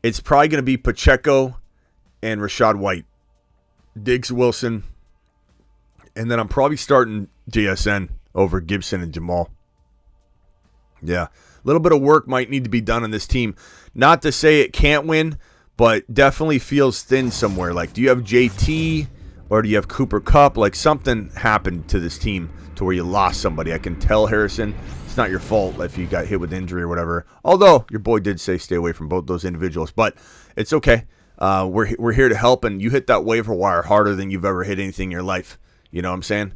It's probably going to be Pacheco and Rashad White. Diggs, Wilson. And then I'm probably starting JSN over Gibson and Jamal. Yeah. A little bit of work might need to be done on this team. Not to say it can't win, but definitely feels thin somewhere. Like, do you have JT or do you have Cooper Kupp? Like, something happened to this team to where you lost somebody. I can tell, Harrison, it's not your fault if you got hit with injury or whatever. Although, your boy did say stay away from both those individuals. But it's okay. We're here to help, and you hit that waiver wire harder than you've ever hit anything in your life. You know what I'm saying?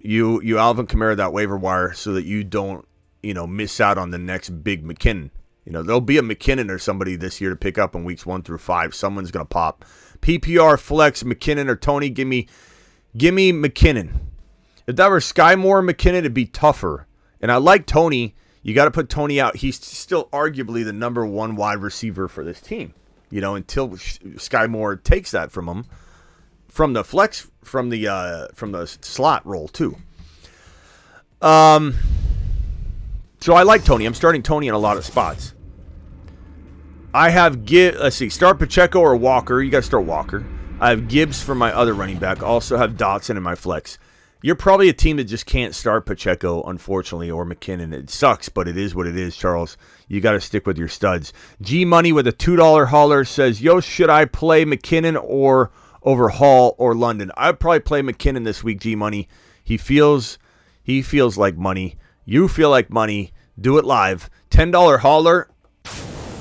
You Alvin Kamara that waiver wire so that you don't, miss out on the next big McKinnon. There'll be a McKinnon or somebody this year to pick up in weeks 1 through 5. Someone's going to pop. PPR, flex, McKinnon or Tony. Give me McKinnon. If that were Sky Moore or McKinnon, it'd be tougher. And I like Tony. You got to put Tony out. He's still arguably the number one wide receiver for this team. Until Sky Moore takes that from him. From the flex, from the slot role too. So I like Tony. I'm starting Tony in a lot of spots. I have let's see, start Pacheco or Walker. You got to start Walker. I have Gibbs for my other running back. I also have Dotson in my flex. You're probably a team that just can't start Pacheco, unfortunately, or McKinnon. It sucks, but it is what it is, Charles. You got to stick with your studs. G-Money with a $2 hauler says, yo, should I play McKinnon or over Hall or London? I'd probably play McKinnon this week, G-Money. He feels like money. You feel like money. Do it live. $10 hauler.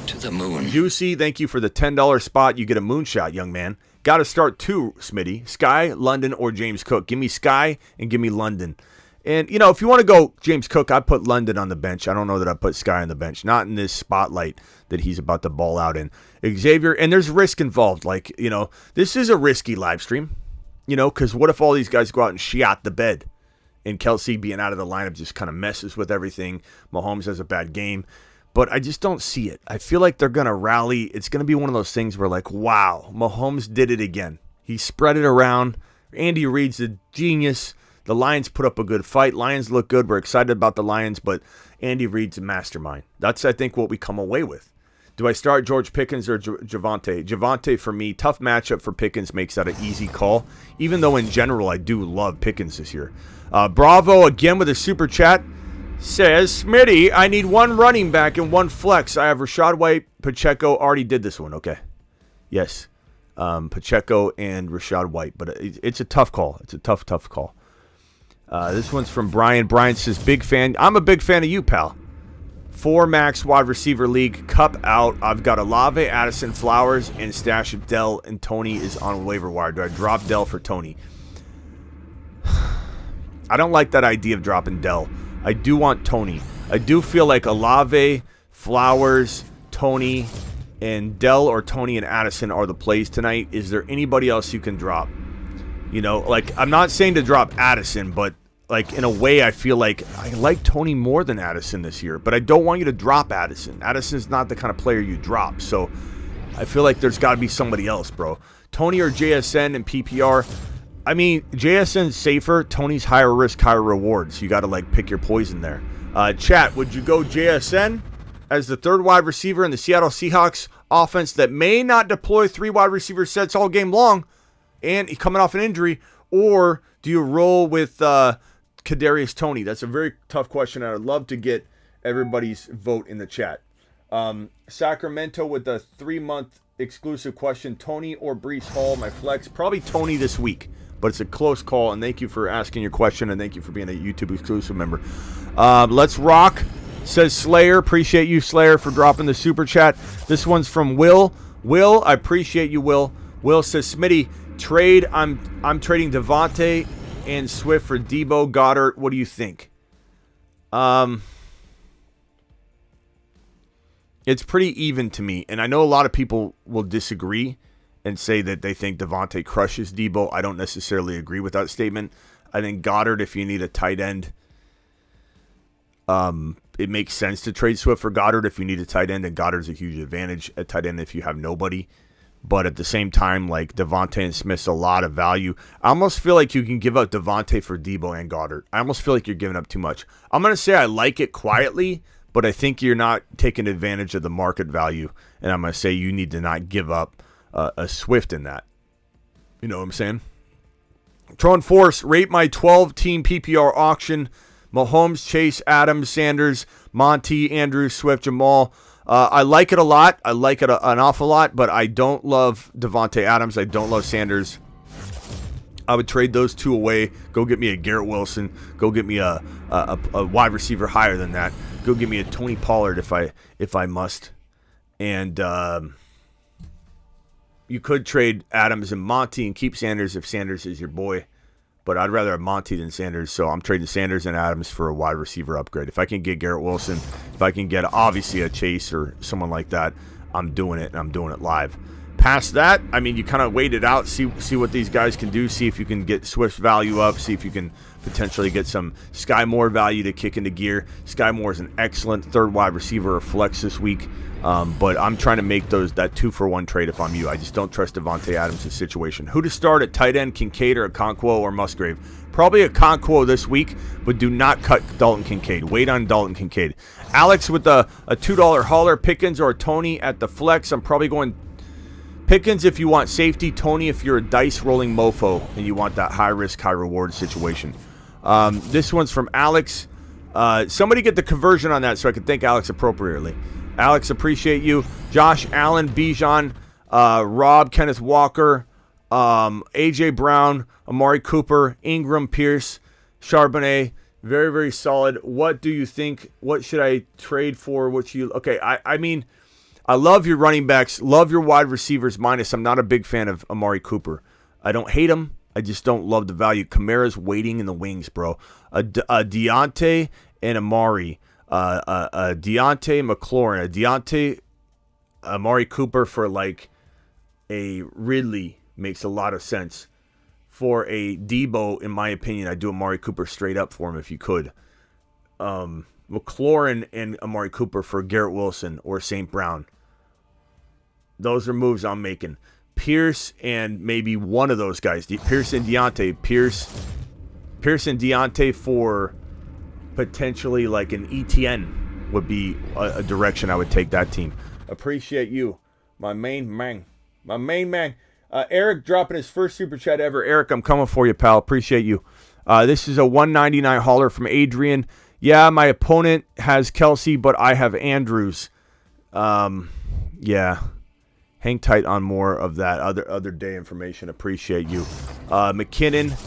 To the moon. Juicy, thank you for the $10 spot. You get a moonshot, young man. Got to start two, Smitty. Sky, London, or James Cook. Give me Sky and give me London. And, if you want to go James Cook, I put London on the bench. I don't know that I put Sky on the bench. Not in this spotlight that he's about to ball out in. Xavier, and there's risk involved. Like, this is a risky live stream. Because what if all these guys go out and shot the bed? And Kelce being out of the lineup just kind of messes with everything. Mahomes has a bad game. But I just don't see it. I feel like they're going to rally. It's going to be one of those things where, like, wow, Mahomes did it again. He spread it around. Andy Reid's a genius. The Lions put up a good fight. Lions look good. We're excited about the Lions, but Andy Reid's a mastermind. That's, I think, what we come away with. Do I start George Pickens or Javonte? Javonte, for me, tough matchup for Pickens makes that an easy call, even though in general I do love Pickens this year. Bravo, again with a super chat. Says, Smitty, I need one running back and one flex. I have Rashad White, Pacheco. Already did this one. Okay. Yes. Pacheco and Rashad White. But it's a tough call. It's a tough call. This one's from Brian. Brian says, big fan. I'm a big fan of you, pal. 4 max wide receiver league. Cup out. I've got Olave, Addison, Flowers, and stash of Dell, and Tony is on waiver wire. Do I drop Dell for Tony? I don't like that idea of dropping Dell. I do want Tony. I do feel like Olave, Flowers, Tony, and Dell or Tony and Addison are the plays tonight. Is there anybody else you can drop? I'm not saying to drop Addison, but in a way I feel like I like Tony more than Addison this year, but I don't want you to drop Addison. Addison's not the kind of player you drop, so I feel like there's got to be somebody else, bro. Tony or JSN and PPR. I mean, JSN's safer. Tony's higher risk, higher rewards. You got to pick your poison there. Chat, would you go JSN as the third wide receiver in the Seattle Seahawks offense that may not deploy 3 wide receiver sets all game long and coming off an injury, or do you roll with Kadarius Toney? That's a very tough question. I'd love to get everybody's vote in the chat. Sacramento with a 3-month exclusive question: Toney or Breece Hall? My flex, probably Toney this week. But it's a close call, and thank you for asking your question, and thank you for being a YouTube exclusive member. Let's rock, says Slayer. Appreciate you, Slayer, for dropping the super chat. This one's from Will. Will, I appreciate you, Will. Will says, Smitty, trade. I'm trading Devontae and Swift for Debo, Goddard. What do you think? It's pretty even to me, and I know a lot of people will disagree and say that they think Devontae crushes Debo. I don't necessarily agree with that statement. I think Goddard, if you need a tight end, it makes sense to trade Swift for Goddard if you need a tight end, and Goddard's a huge advantage at tight end if you have nobody. But at the same time, Devontae and Smith's a lot of value. I almost feel like you can give up Devontae for Debo and Goddard. I almost feel like you're giving up too much. I'm going to say I like it quietly, but I think you're not taking advantage of the market value, and I'm going to say you need to not give up a Swift in that. You know what I'm saying? Tron Force, rate my 12-team PPR auction. Mahomes, Chase, Adams, Sanders, Monty, Andrews, Swift, Jamal. I like it a lot. I like it an awful lot, but I don't love Devontae Adams. I don't love Sanders. I would trade those two away. Go get me a Garrett Wilson. Go get me a wide receiver higher than that. Go get me a Tony Pollard if I must. And you could trade Adams and Monty and keep Sanders if Sanders is your boy. But I'd rather have Monty than Sanders, so I'm trading Sanders and Adams for a wide receiver upgrade. If I can get Garrett Wilson, if I can get obviously a Chase or someone like that, I'm doing it, and I'm doing it live. Past that, I mean, you kind of wait it out, see what these guys can do, see if you can get Swift's value up, see if you can potentially get some Sky Moore value to kick into gear. Sky Moore is an excellent third wide receiver or flex this week. But I'm trying to make that 2-for-1 trade if I'm you. I just don't trust Devontae Adams' situation. Who to start at tight end, Kincaid or Okonkwo or Musgrave? Probably Okonkwo this week, but do not cut Dalton Kincaid. Wait on Dalton Kincaid. Alex with a $2 hauler, Pickens or Tony at the flex. I'm probably going Pickens if you want safety, Tony if you're a dice rolling mofo and you want that high risk, high reward situation. This one's from Alex. Somebody get the conversion on that so I can thank Alex appropriately. Alex, appreciate you. Josh Allen, Bijan, Rob, Kenneth Walker, A.J. Brown, Amari Cooper, Ingram, Pierce, Charbonnet. Very, very solid. What do you think? What should I trade for? Okay, I mean, I love your running backs, love your wide receivers minus. I'm not a big fan of Amari Cooper. I don't hate him. I just don't love the value. Kamara's waiting in the wings, bro. Deontay and Amari. Deontay McLaurin. Deontay Amari Cooper for like a Ridley makes a lot of sense. For a Debo, in my opinion, I'd do Amari Cooper straight up for him if you could. McLaurin and Amari Cooper for Garrett Wilson or St. Brown. Those are moves I'm making. Pierce and maybe one of those guys. Pierce and Deontay. Pierce and Deontay for potentially like an ETN would be a direction I would take that team. Appreciate you. My main man. Eric dropping his first super chat ever. Eric, I'm coming for you, pal. Appreciate you. This is a $1.99 hauler from Adrian. Yeah, my opponent has Kelce, but I have Andrews. Yeah. Hang tight on more of that other day information. Appreciate you. McKinnon.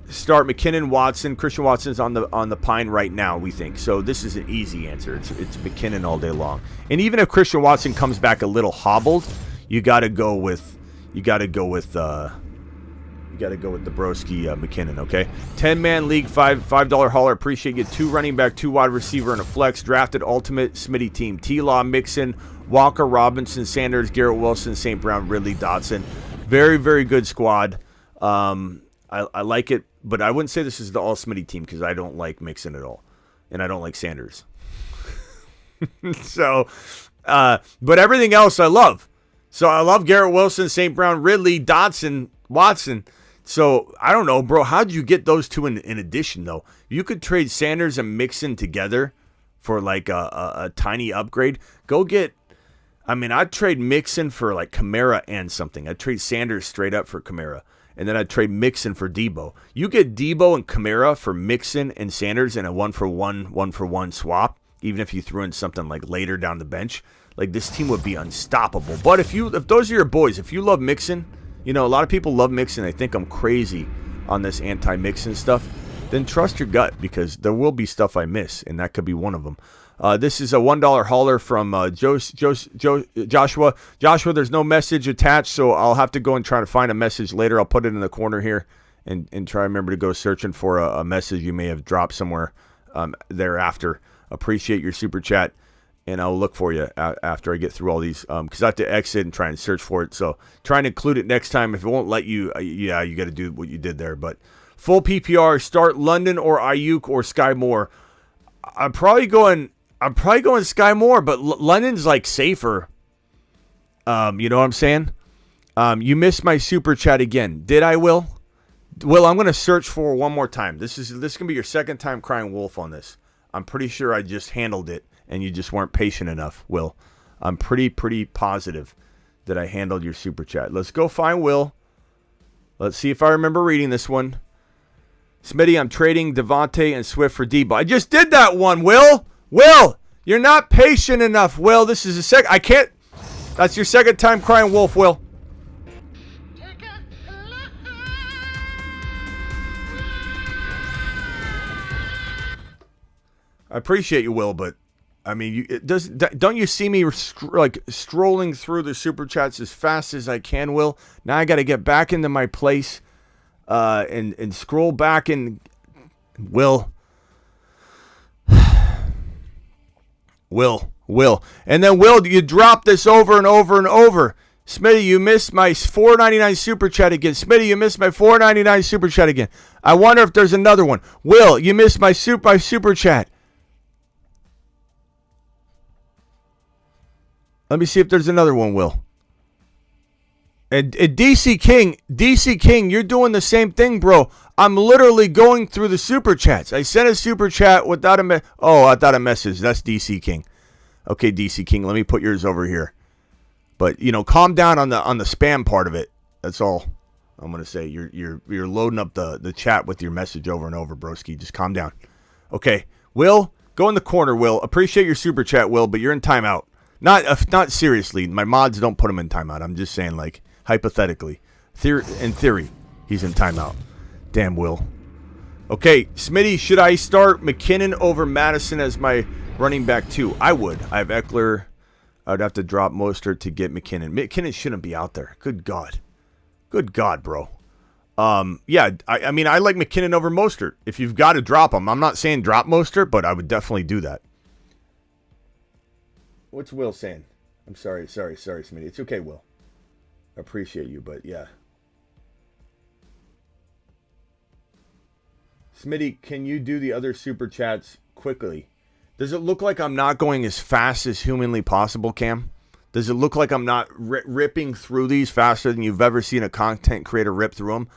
Start McKinnon, Watson. Christian Watson's on the pine right now, we think. So this is an easy answer. It's McKinnon all day long. And even if Christian Watson comes back a little hobbled, you got to go with the broski McKinnon, okay? 10-man league, $5 hauler. Appreciate you. 2 running back, 2 wide receiver, and a flex. Drafted ultimate Smitty team. T-Law, Mixon, Walker, Robinson, Sanders, Garrett Wilson, St. Brown, Ridley, Dotson. Very, very good squad. I like it, but I wouldn't say this is the all Smitty team because I don't like Mixon at all, and I don't like Sanders. So, but everything else I love. So I love Garrett Wilson, St. Brown, Ridley, Dotson, Watson. So I don't know, bro. How'd you get those two in addition, though? You could trade Sanders and Mixon together for like a tiny upgrade. Go get. I mean, I'd trade Mixon for like Kamara and something. I'd trade Sanders straight up for Kamara. And then I'd trade Mixon for Debo. You get Debo and Kamara for Mixon and Sanders in a 1-for-1 swap, even if you threw in something like later down the bench. Like, this team would be unstoppable. But if those are your boys, if you love Mixon, you know, a lot of people love Mixon. They think I'm crazy on this anti-Mixon stuff. Then trust your gut because there will be stuff I miss, and that could be one of them. This is a $1 hauler from Joshua. Joshua, there's no message attached, so I'll have to go and try to find a message later. I'll put it in the corner here and try to remember to go searching for a message you may have dropped somewhere thereafter. Appreciate your super chat, and I'll look for you after I get through all these because I have to exit and try and search for it. So try and include it next time. If it won't let you, you got to do what you did there. But full PPR, start London or Ayuk or Sky Moore. I'm probably going Sky Moore, but London's like safer. You know what I'm saying? You missed my super chat again. Did I, Will? Will, I'm going to search for one more time. This can be your second time crying wolf on this. I'm pretty sure I just handled it, and you just weren't patient enough, Will. I'm pretty positive that I handled your super chat. Let's go find Will. Let's see if I remember reading this one. Smitty, I'm trading Devontae and Swift for Debo. I just did that one, Will. Will, you're not patient enough, Will. This is I can't. That's your second time crying wolf, Will. I appreciate you, Will, but I mean, don't you see me strolling through the super chats as fast as I can, Will? Now I got to get back into my place and scroll back and Will. And then Will, you drop this over and over and over. Smitty, you missed my $4.99 super chat again. Smitty, you missed my $4.99 super chat again. I wonder if there's another one. Will, you missed my super chat. Let me see if there's another one, Will. And DC King, you're doing the same thing, bro. I'm literally going through the super chats. I sent a super chat without a without a message. That's DC King. Okay, DC King, let me put yours over here. But calm down on the spam part of it. That's all I'm gonna say. You're loading up the chat with your message over and over, broski. Just calm down. Okay, Will, go in the corner. Will, appreciate your super chat, Will, but you're in timeout. Not seriously. My mods don't put him in timeout. I'm just saying, like, hypothetically. In theory, he's in timeout. Damn, Will. Okay, Smitty, should I start McKinnon over Madison as my running back too? I would. I have Eckler. I would have to drop Mostert to get McKinnon. McKinnon shouldn't be out there. Good God. Good God, bro. Yeah, I mean, I like McKinnon over Mostert. If you've got to drop him. I'm not saying drop Mostert, but I would definitely do that. What's Will saying? I'm sorry, Smitty. It's okay, Will. I appreciate you, but yeah. Smitty, can you do the other super chats quickly? Does it look like I'm not going as fast as humanly possible, Cam? Does it look like I'm not ripping through these faster than you've ever seen a content creator rip through them?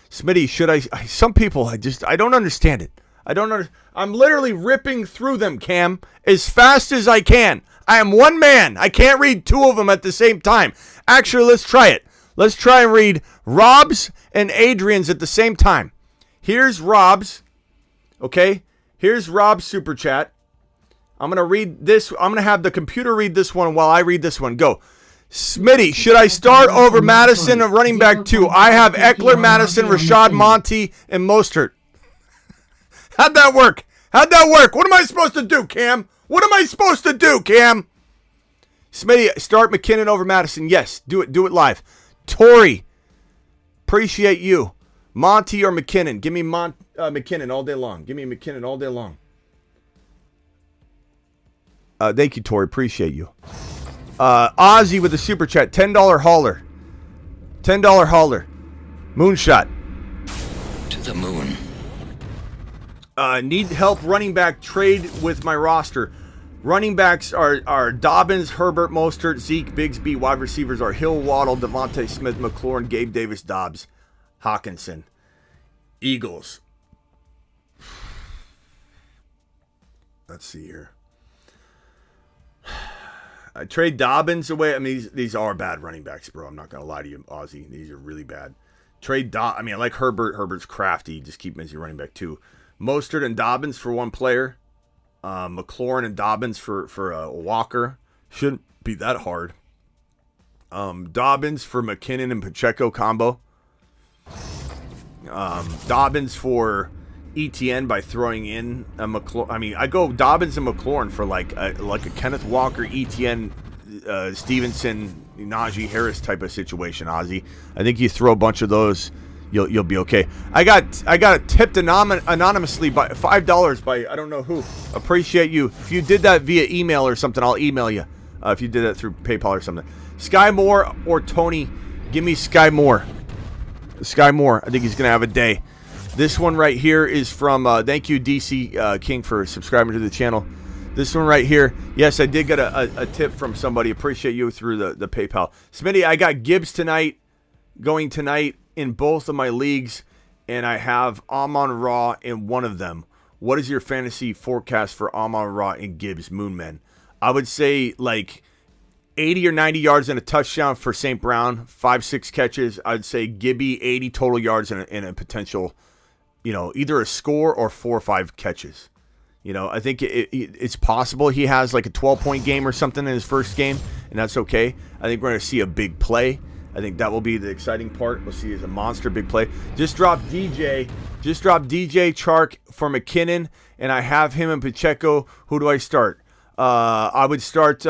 Smitty, should I some people, I don't understand it. I'm literally ripping through them, Cam, as fast as I can. I am one man. I can't read two of them at the same time. Actually, let's try it. Let's try and read Rob's and Adrian's at the same time. Here's Rob's. Okay? Here's Rob's super chat. I'm going to read this. I'm going to have the computer read this one while I read this one. Go. Smitty, should I start over Madison or running back 2? I have Eckler, Madison, Rashad, Monty, and Mostert. How'd that work? What am I supposed to do, Cam? Smitty, start McKinnon over Madison. Yes, do it live. Tori, appreciate you. Monty or McKinnon? Give me McKinnon all day long. Thank you, Tori. Appreciate you. Ozzy with the super chat. $10 hauler. Moonshot. To the moon. Need help running back trade with my roster. Running backs are Dobbins, Herbert, Mostert, Zeke, Bigsby. Wide receivers are Hill, Waddle, Devontae Smith, McLaurin, Gabe Davis, Dobbs, Hawkinson. Eagles. Let's see here. I trade Dobbins away. I mean, these are bad running backs, bro. I'm not going to lie to you, Ozzy. These are really bad. I like Herbert. Herbert's crafty. Just keep him as your running back, too. Mostert and Dobbins for one player. McLaurin and Dobbins for Walker. Shouldn't be that hard. Dobbins for McKinnon and Pacheco combo. Dobbins for ETN by throwing in a McLaurin. I mean, I go Dobbins and McLaurin for like a Kenneth Walker, ETN, Stevenson, Najee Harris type of situation, Ozzy. I think you throw a bunch of those, you'll be okay. I got tipped anonymously by $5 by I don't know who. Appreciate you. If you did that via email or something, I'll email you. If you did that through PayPal or something. Sky Moore or Tony, give me Sky Moore. Sky Moore. I think he's gonna have a day. This one right here is from, thank you, DC King, for subscribing to the channel. This one right here, yes, I did get a tip from somebody. Appreciate you through the PayPal. Smitty, I got Gibbs going tonight in both of my leagues, and I have Amon-Ra in one of them. What is your fantasy forecast for Amon-Ra and Gibbs, Moonmen? I would say like 80 or 90 yards and a touchdown for St. Brown, 5-6 catches. I'd say Gibby, 80 total yards and a potential, either a score or 4 or 5 catches. I think it's possible he has like a 12-point game or something in his first game, and that's okay. I think we're going to see a big play. I think that will be the exciting part. We'll see as a monster big play. Just drop DJ Chark for McKinnon, and I have him and Pacheco. Who do I start? I would start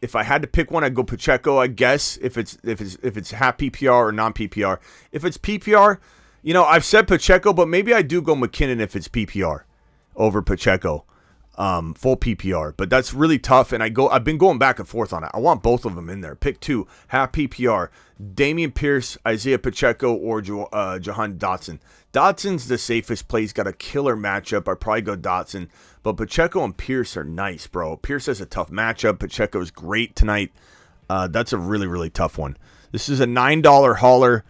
if I had to pick one, I'd go Pacheco, I guess, if it's half PPR or non PPR. If it's PPR, I've said Pacheco, but maybe I do go McKinnon if it's PPR over Pacheco. full PPR. But that's really tough, and I've been going back and forth on it. I want both of them in there. Pick 2, half PPR. Dameon Pierce, Isaiah Pacheco, or Jahan Dotson. Dotson's the safest play. He's got a killer matchup. I'd probably go Dotson. But Pacheco and Pierce are nice, bro. Pierce has a tough matchup. Pacheco's great tonight. That's a really, really tough one. This is a $9 hauler.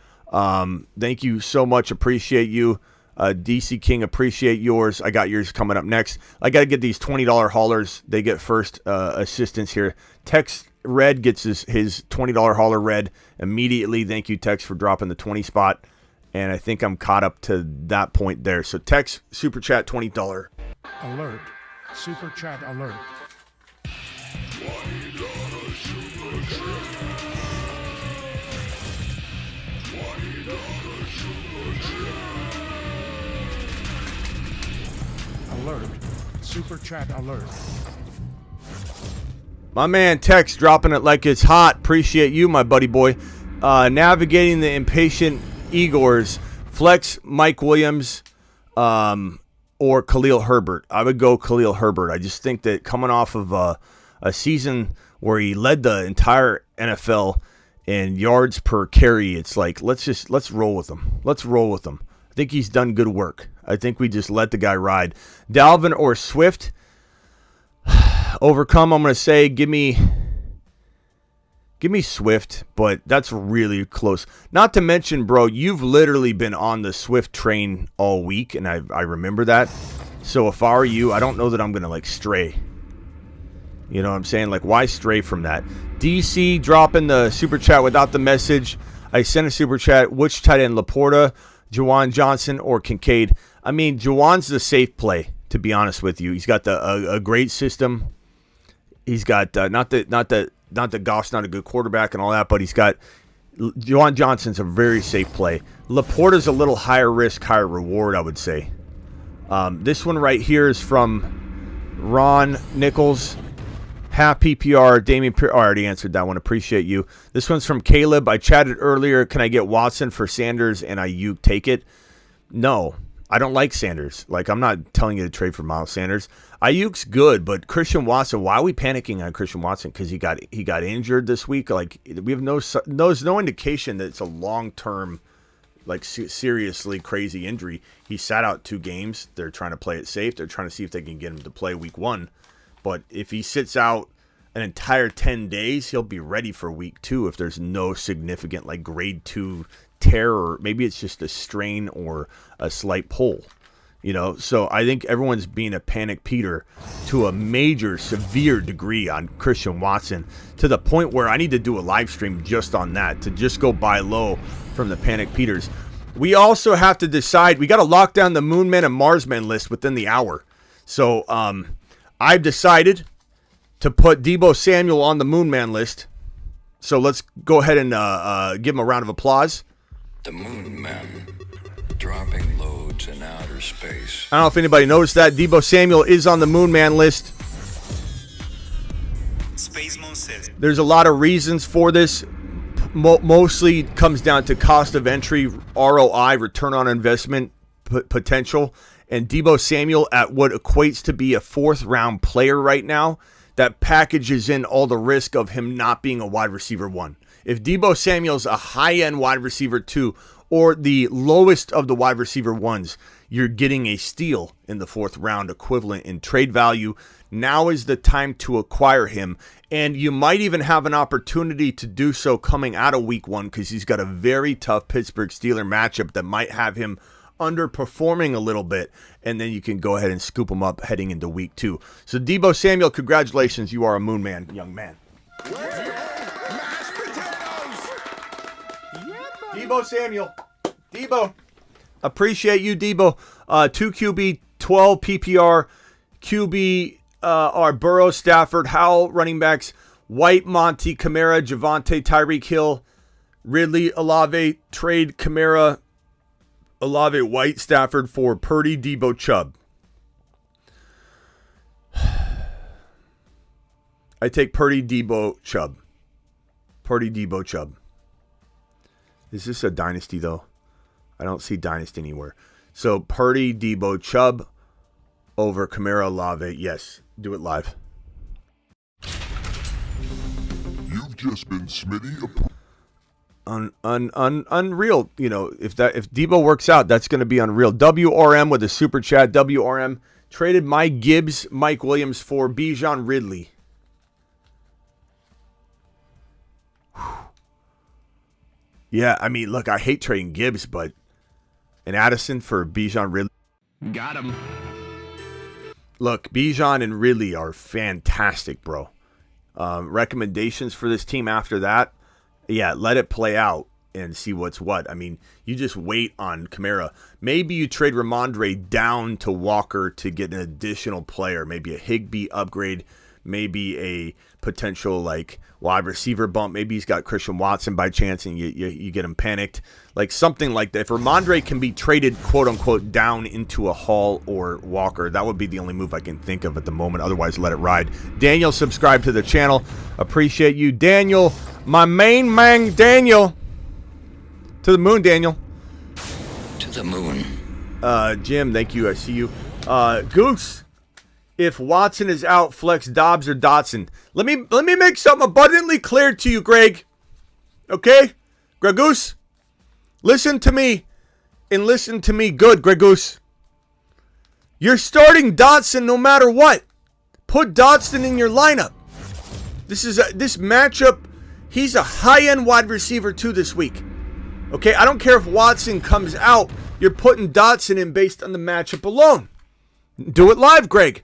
Thank you so much. Appreciate you. DC King, appreciate yours. I got yours coming up next. I got to get these $20 haulers. They get first assistance here. Tex Red gets his $20 hauler red immediately. Thank you, Tex, for dropping the 20 spot. And I think I'm caught up to that point there. So Tex, Super Chat, $20. Alert. Super Chat alert. Alert. Super Chat alert. My man Tex dropping it like it's hot. Appreciate you, my buddy boy. Navigating the impatient Igors. Flex Mike Williams or Khalil Herbert. I would go Khalil Herbert. I just think that coming off of a season where he led the entire NFL in yards per carry, it's like let's roll with him. Let's roll with him. I think he's done good work. I think we just let the guy ride. Dalvin or Swift. Overcome, I'm going to say give me Swift, but that's really close. Not to mention, bro, you've literally been on the Swift train all week, and I remember that. So if I were you, I don't know that I'm going to, like, stray. You know what I'm saying? Like, why stray from that? DC dropping the Super Chat without the message. I sent a Super Chat. Which tight end, Laporta, Juwan Johnson, or Kincaid? I mean, Juwan's the safe play, to be honest with you. He's got a great system. He's got not that Goff's not a good quarterback and all that, but he's got Juwan Johnson's a very safe play. Laporta's a little higher risk, higher reward, I would say. This one right here is from Ron Nichols. Half PPR, Damian Pierce. Oh, I already answered that one. Appreciate you. This one's from Caleb. I chatted earlier. Can I get Watson for Sanders and Ayuk? Take it? No. I don't like Sanders. Like, I'm not telling you to trade for Miles Sanders. Ayuk's good, but Christian Watson, why are we panicking on Christian Watson? Because he got injured this week. Like, we have no indication that it's a long-term, like, seriously crazy injury. He sat out 2 games. They're trying to play it safe. They're trying to see if they can get him to play week 1. But if he sits out an entire 10 days, he'll be ready for week 2 if there's no significant, like, grade 2 tear, or maybe it's just a strain or a slight pull, you know. So I think everyone's being a panic Peter to a major severe degree on Christian Watson, to the point where I need to do a live stream just on that, to just go buy low from the panic Peters. We also have to decide, we got to lock down the Moonman and Marsman list within the hour. So I've decided to put Deebo Samuel on the Moonman list. So let's go ahead and give him a round of applause. The Moon Man, dropping loads in outer space. I don't know if anybody noticed that. Deebo Samuel is on the Moon Man list. Space Moon says. There's a lot of reasons for this. Mostly comes down to cost of entry, ROI, return on investment potential. And Deebo Samuel at what equates to be a 4th round player right now, that packages in all the risk of him not being a wide receiver 1. If Deebo Samuel's a high-end wide receiver 2 or the lowest of the wide receiver 1s, you're getting a steal in the 4th round equivalent in trade value. Now is the time to acquire him, and you might even have an opportunity to do so coming out of week 1, because he's got a very tough Pittsburgh Steelers matchup that might have him underperforming a little bit, and then you can go ahead and scoop him up heading into week 2. So Deebo Samuel, congratulations, you are a Moon Man, young man. Deebo Samuel. Deebo. Appreciate you, Deebo. 2 QB, 12 PPR. QB are Burrow, Stafford, Howell, running backs, White, Monty, Kamara, Javonte, Tyreek Hill, Ridley, Olave, trade Kamara, Olave, White, Stafford for Purdy, Deebo, Chubb. I take Purdy, Deebo, Chubb. Purdy, Deebo, Chubb. Is this a dynasty, though? I don't see dynasty anywhere. So, Purdy, Deebo, Chubb, over Kamara, Olave. Yes, do it live. You've just been Smitty. Unreal. You know, if Debo works out, that's going to be unreal. WRM with a super chat. WRM traded my Gibbs, Mike Williams for Bijan Ridley. Yeah, I mean, look, I hate trading Gibbs, but an Addison for Bijan Ridley. Got him. Look, Bijan and Ridley are fantastic, bro. Recommendations for this team after that, yeah, let it play out and see what's what. I mean, you just wait on Kamara. Maybe you trade Ramondre down to Walker to get an additional player, maybe a Higbee upgrade, maybe a potential like wide receiver bump. Maybe he's got Christian Watson by chance and you get him panicked. Like something like that. If Ramondre can be traded, quote unquote, down into a Hall or Walker, that would be the only move I can think of at the moment. Otherwise, let it ride. Daniel, subscribe to the channel. Appreciate you. Daniel, my main man, Daniel. To the moon, Daniel. To the moon. Jim, thank you. I see you. Goose. If Watson is out, flex Dobbs or Dotson. Let me make something abundantly clear to you, Greg. Okay? Gregoose? Listen to me. And listen to me good, Gregoose. You're starting Dotson no matter what. Put Dotson in your lineup. This matchup, he's a high-end wide receiver too this week. Okay? I don't care if Watson comes out. You're putting Dotson in based on the matchup alone. Do it live, Greg.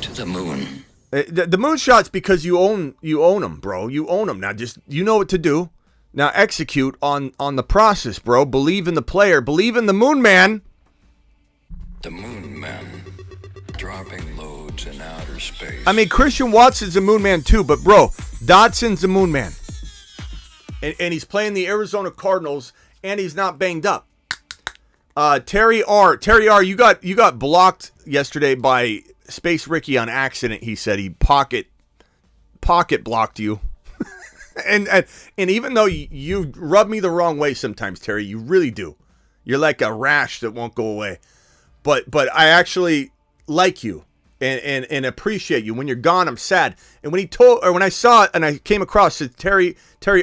To the moon. The moonshot's because you own them, bro. You own them. Now just you know what to do. Now execute on the process, bro. Believe in the player. Believe in the moon man. The moon man. Dropping loads in outer space. I mean, Christian Watson's a moon man too, but bro, Dotson's a moon man. And he's playing the Arizona Cardinals and he's not banged up. Terry R, you got blocked yesterday by Space Ricky on accident. He said he pocket blocked you. and even though you rub me the wrong way sometimes, Terry, you really do. You're like a rash that won't go away. But I actually like you and appreciate you. When you're gone, I'm sad. And when I saw it and I came across it, Terry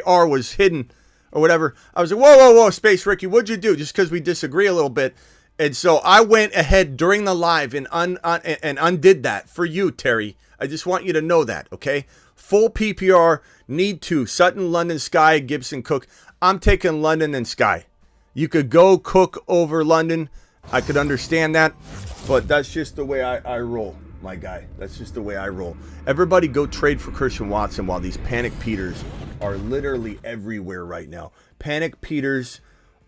R was hidden or whatever, I was like, whoa, Space Ricky, what'd you do? Just because we disagree a little bit. And so I went ahead during the live and undid that for you, Terry. I just want you to know that, okay? Full PPR, need to. Sutton, London, Sky, Gibson, Cook. I'm taking London and Sky. You could go Cook over London. I could understand that, but that's just the way I roll, my guy. That's just the way I roll. Everybody go trade for Christian Watson while these Panic Peters are literally everywhere right now. Panic Peters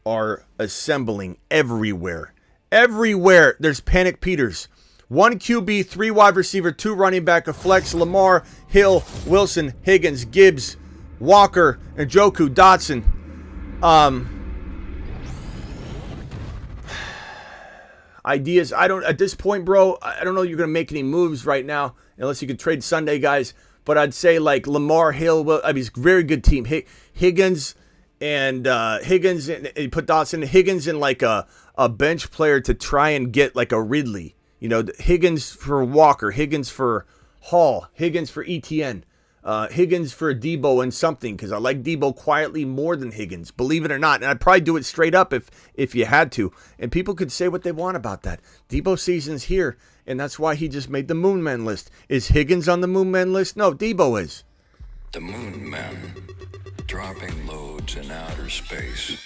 are assembling everywhere. Everywhere there's Panic Peters. 1 QB, 3 wide receiver, 2 running back, a flex, Lamar, Hill, Wilson, Higgins, Gibbs, Walker, Njoku, Dotson. Ideas, at this point, bro, I don't know you're going to make any moves right now, unless you could trade Sunday guys, but I'd say like Lamar, Hill, he's a very good team. Higgins and you put Dotson, Higgins and like a bench player to try and get like a Ridley. You know, Higgins for Walker, Higgins for Hall, Higgins for ETN, Higgins for Debo and something, because I like Debo quietly more than Higgins, believe it or not. And I'd probably do it straight up if you had to. And people could say what they want about that. Debo season's here, and that's why he just made the Moon Man list. Is Higgins on the Moon Man list? No, Debo is. The moon man. Dropping loads in outer space.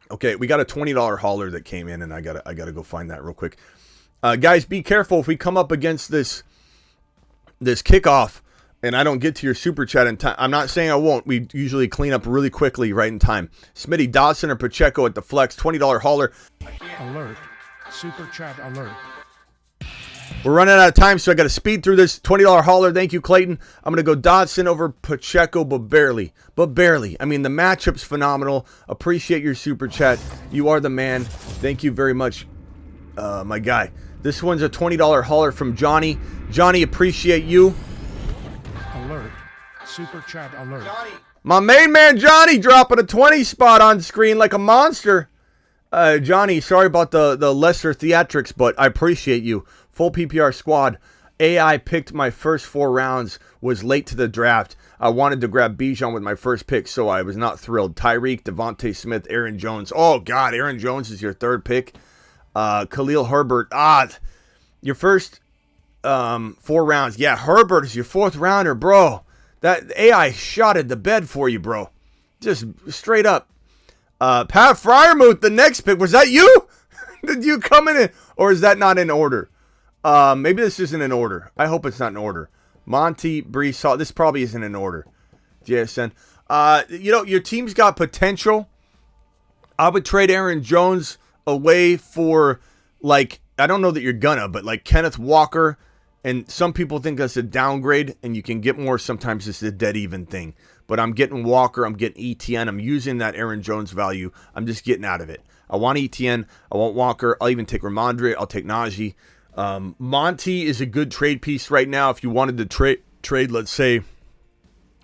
Okay, we got a $20 hauler that came in, and I gotta go find that real quick. Guys, be careful if we come up against this kickoff and I don't get to your super chat in time. I'm not saying I won't. We usually clean up really quickly right in time. Smitty, Dodson, or Pacheco at the flex, $20 hauler. Alert. Super chat alert. We're running out of time, so I got to speed through this $20 hauler. Thank you, Clayton. I'm going to go Dodson over Pacheco, but barely. I mean, the matchup's phenomenal. Appreciate your super chat. You are the man. Thank you very much, my guy. This one's a $20 hauler from Johnny. Johnny, appreciate you. Alert. Super chat alert. My main man Johnny dropping a 20 spot on screen like a monster. Johnny, sorry about the lesser theatrics, but I appreciate you. Full PPR squad. AI picked my first 4 rounds, was late to the draft. I wanted to grab Bijan with my first pick, so I was not thrilled. Tyreek, Devontae Smith, Aaron Jones. Oh, God, Aaron Jones is your 3rd pick. Khalil Herbert. Your first 4 rounds. Yeah, Herbert is your 4th rounder, bro. That AI shotted the bed for you, bro. Just straight up. Pat Fryermuth, the next pick. Was that you? Did you come in? Or is that not in order? Maybe this isn't in order. I hope it's not in order. Monty, Brees Hall. This probably isn't in order. JSN. Your team's got potential. I would trade Aaron Jones away for, like, I don't know that you're gonna, but like Kenneth Walker. And some people think that's a downgrade, and you can get more. Sometimes it's a dead even thing. But I'm getting Walker. I'm getting ETN. I'm using that Aaron Jones value. I'm just getting out of it. I want ETN. I want Walker. I'll even take Ramondre. I'll take Najee. Monty is a good trade piece right now. If you wanted to trade, let's say,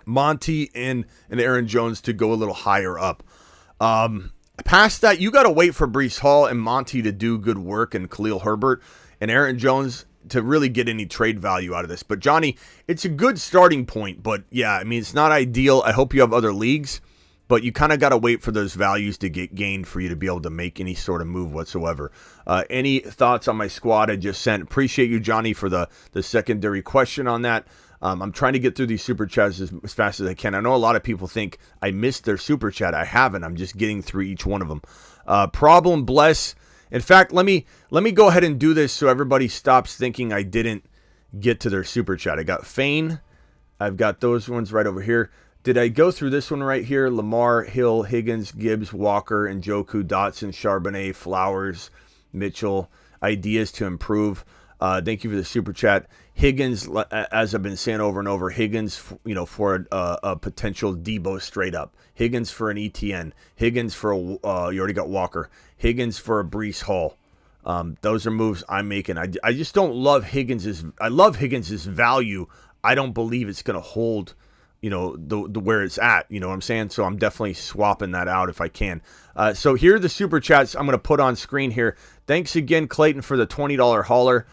Monty and Aaron Jones to go a little higher up. Past that, you got to wait for Brees Hall and Monty to do good work, and Khalil Herbert and Aaron Jones to really get any trade value out of this. But Johnny, it's a good starting point, but yeah, I mean, it's not ideal. I hope you have other leagues, but you kind of got to wait for those values to get gained for you to be able to make any sort of move whatsoever. Any thoughts on my squad I just sent? Appreciate you, Johnny, for the secondary question on that. I'm trying to get through these super chats as fast as I can. I know a lot of people think I missed their super chat. I haven't. I'm just getting through each one of them. Problem Bless. In fact, let me go ahead and do this so everybody stops thinking I didn't get to their super chat. I got Fane. I've got those ones right over here. Did I go through this one right here? Lamar, Hill, Higgins, Gibbs, Walker, Njoku, Dotson, Charbonnet, Flowers, Mitchell. Ideas to improve. Thank you for the super chat. Higgins, as I've been saying over and over, Higgins, for a potential Debo straight up. Higgins for an ETN. Higgins for you already got Walker. Higgins for a Brees Hall. Those are moves I'm making. I just don't love Higgins's. I love Higgins's value. I don't believe it's going to hold, the where it's at. You know what I'm saying? So I'm definitely swapping that out if I can. So here are the super chats I'm going to put on screen here. Thanks again, Clayton, for the $20 hauler.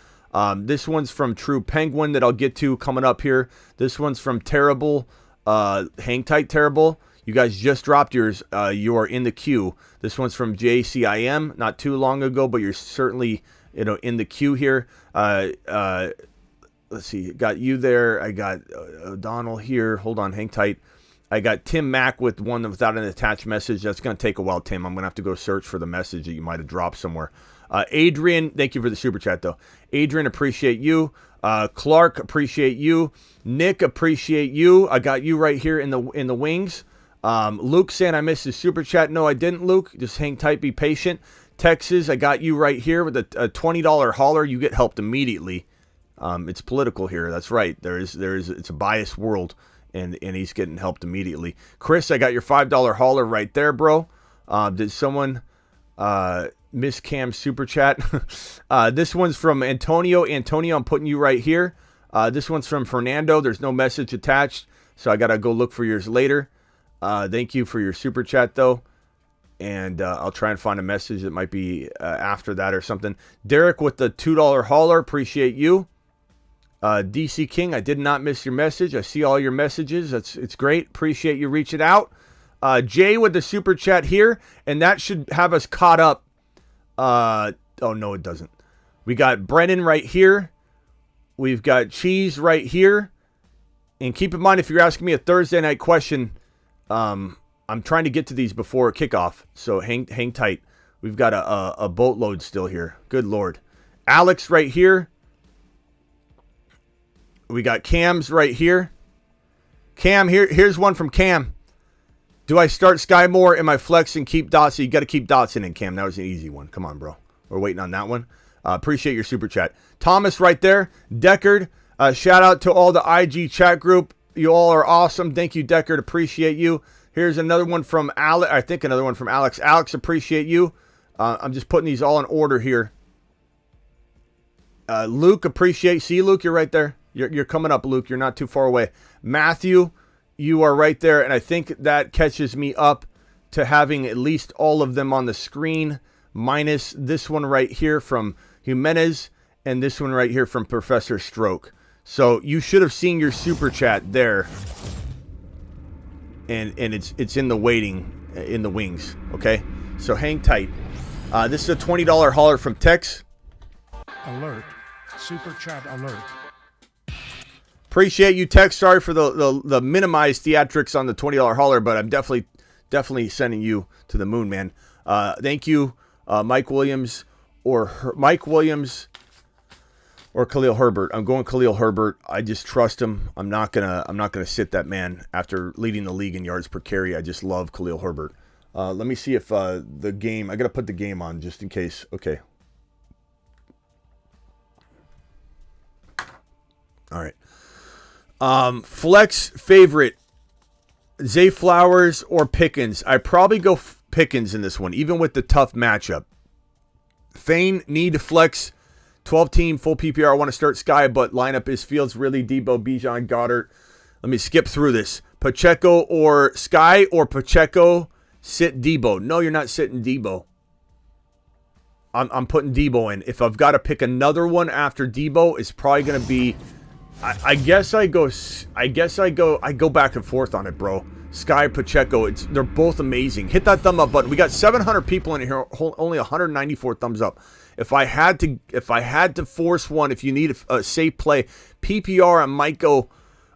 This one's from True Penguin that I'll get to coming up here. This one's from Terrible. Hang tight, Terrible. You guys just dropped yours. You are in the queue. This one's from JCIM, not too long ago, but you're certainly in the queue here. Let's see, got you there. I got O'Donnell here. Hold on, hang tight. I got Tim Mack with one without an attached message. That's going to take a while, Tim. I'm going to have to go search for the message that you might have dropped somewhere. Adrian, thank you for the super chat, though. Adrian, appreciate you. Clark, appreciate you. Nick, appreciate you. I got you right here in the wings. Luke saying I missed his super chat. No, I didn't, Luke. Just hang tight, be patient. Texas, I got you right here with a $20 hauler. You get helped immediately. It's political here. That's right. It's a biased world, and he's getting helped immediately. Chris, I got your $5 hauler right there, bro. Did someone miss Cam's super chat? This one's from Antonio. Antonio, I'm putting you right here. This one's from Fernando. There's no message attached, so I got to go look for yours later. Thank you for your super chat, though. And I'll try and find a message that might be after that or something. Derek with the $2 hauler. Appreciate you. DC King, I did not miss your message. I see all your messages. It's great. Appreciate you reaching out. Jay with the super chat here. And that should have us caught up. Oh, no, it doesn't. We got Brennan right here. We've got Cheese right here. And keep in mind, if you're asking me a Thursday night question, I'm trying to get to these before kickoff, so hang tight. We've got a boatload still here. Good Lord. Alex right here. We got Cam's right here. Cam, here's one from Cam. Do I start Sky Moore in my flex and keep Dotson? You got to keep Dotson in, Cam. That was an easy one. Come on, bro. We're waiting on that one. Appreciate your super chat. Thomas right there. Deckard. Shout out to all the IG chat group. You all are awesome. Thank you, Deckard. Appreciate you. Here's another one from Alex. I think another one from Alex. Alex, appreciate you. I'm just putting these all in order here. Luke, appreciate. See, Luke, you're right there. You're coming up, Luke. You're not too far away. Matthew, you are right there, and I think that catches me up to having at least all of them on the screen, minus this one right here from Jimenez and this one right here from Professor Stroke. So you should have seen your super chat there, and it's in the in the wings. Okay, so hang tight. This is a $20 hauler from Tex. Alert. Super chat alert. Appreciate you, Tex. Sorry for the minimized theatrics on the $20 hauler, but I'm definitely sending you to the moon, man. Thank you, Mike Williams or Khalil Herbert. I'm going Khalil Herbert. I just trust him. I'm not gonna sit that man after leading the league in yards per carry. I just love Khalil Herbert. Let me see if the game. I gotta put the game on just in case. Okay. All right. Flex favorite, Zay Flowers or Pickens? I probably go Pickens in this one, even with the tough matchup. Fane, need to flex. 12-team, full PPR. I want to start Sky, but lineup is Fields, really, Debo, Bijan, Goddard. Let me skip through this. Pacheco or Sky or Pacheco, sit Debo. No, you're not sitting Debo. I'm putting Debo in. If I've got to pick another one after Debo, it's probably going to be... I guess I go back and forth on it, bro. Sky, Pacheco, they're both amazing. Hit that thumb up button. We got 700 people in here, only 194 thumbs up. If I had to force one, if you need a safe play, PPR, I might go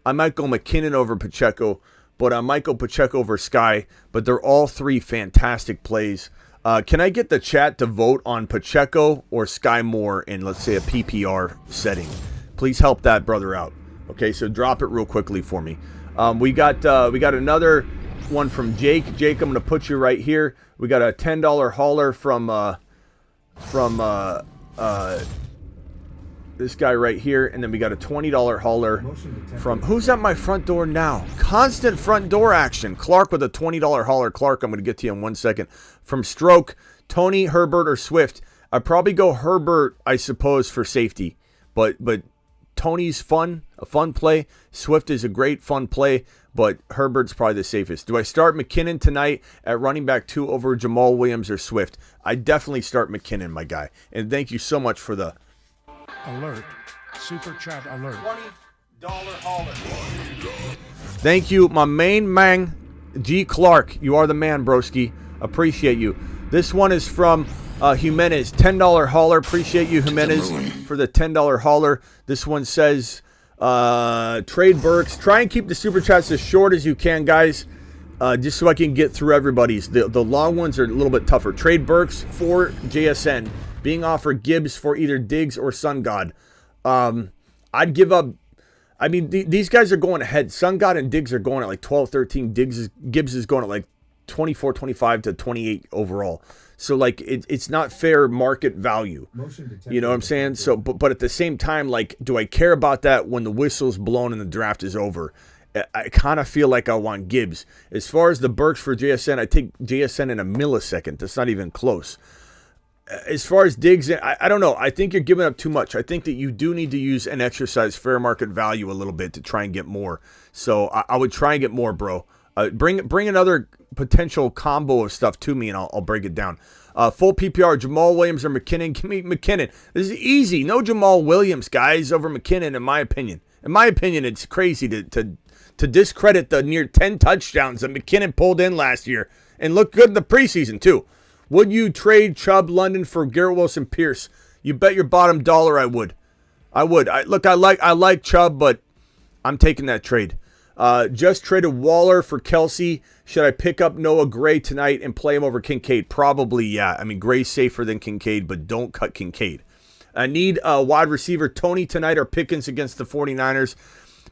McKinnon over Pacheco, but I might go Pacheco over Sky. But they're all three fantastic plays. Can I get the chat to vote on Pacheco or Sky Moore in, let's say, a PPR setting? Please help that brother out. Okay, so drop it real quickly for me. We got another one from Jake. Jake, I'm going to put you right here. We got a $10 hauler from this guy right here, and then we got a $20 hauler from who's at my front door now? Constant front door action. Clark with a $20 hauler. Clark, I'm going to get to you in 1 second. From Stroke, Tony, Herbert, or Swift. I'd probably go Herbert, I suppose, for safety, but Tony's a fun play. Swift is a great fun play, but Herbert's probably the safest. Do I start McKinnon tonight at running back 2 over Jamal Williams or Swift? I definitely start McKinnon, my guy. And thank you so much for the alert. Super chat alert. $20 hauler. Thank you, my main man, G. Clark. You are the man, broski. Appreciate you. This one is from Jimenez, $10 hauler. Appreciate you, Jimenez, for the $10 hauler. This one says, trade Burks. Try and keep the super chats as short as you can, guys, just so I can get through everybody's. The long ones are a little bit tougher. Trade Burks for JSN. Being offered Gibbs for either Diggs or Sun God. I'd give up. I mean, these guys are going ahead. Sun God and Diggs are going at like 12, 13. Gibbs is going at like 24, 25 to 28 overall. So, like, it's not fair market value. You know what I'm saying? So, but at the same time, like, do I care about that when the whistle's blown and the draft is over? I kind of feel like I want Gibbs. As far as the Burks for JSN, I take JSN in a millisecond. That's not even close. As far as Diggs, I don't know. I think you're giving up too much. I think that you do need to use and exercise fair market value a little bit to try and get more. So I would try and get more, bro. Bring another potential combo of stuff to me, and I'll break it down. Full PPR, Jamal Williams or McKinnon. Give me McKinnon. This is easy. No Jamal Williams, guys, over McKinnon, in my opinion. In my opinion, it's crazy to discredit the near 10 touchdowns that McKinnon pulled in last year and looked good in the preseason, too. Would you trade Chubb, London for Garrett Wilson, Pierce? You bet your bottom dollar I would. I like Chubb, but I'm taking that trade. Just traded Waller for Kelce. Should I pick up Noah Gray tonight and play him over Kincaid? Probably, yeah. I mean, Gray's safer than Kincaid, but don't cut Kincaid. I need a wide receiver, Tony tonight or Pickens against the 49ers.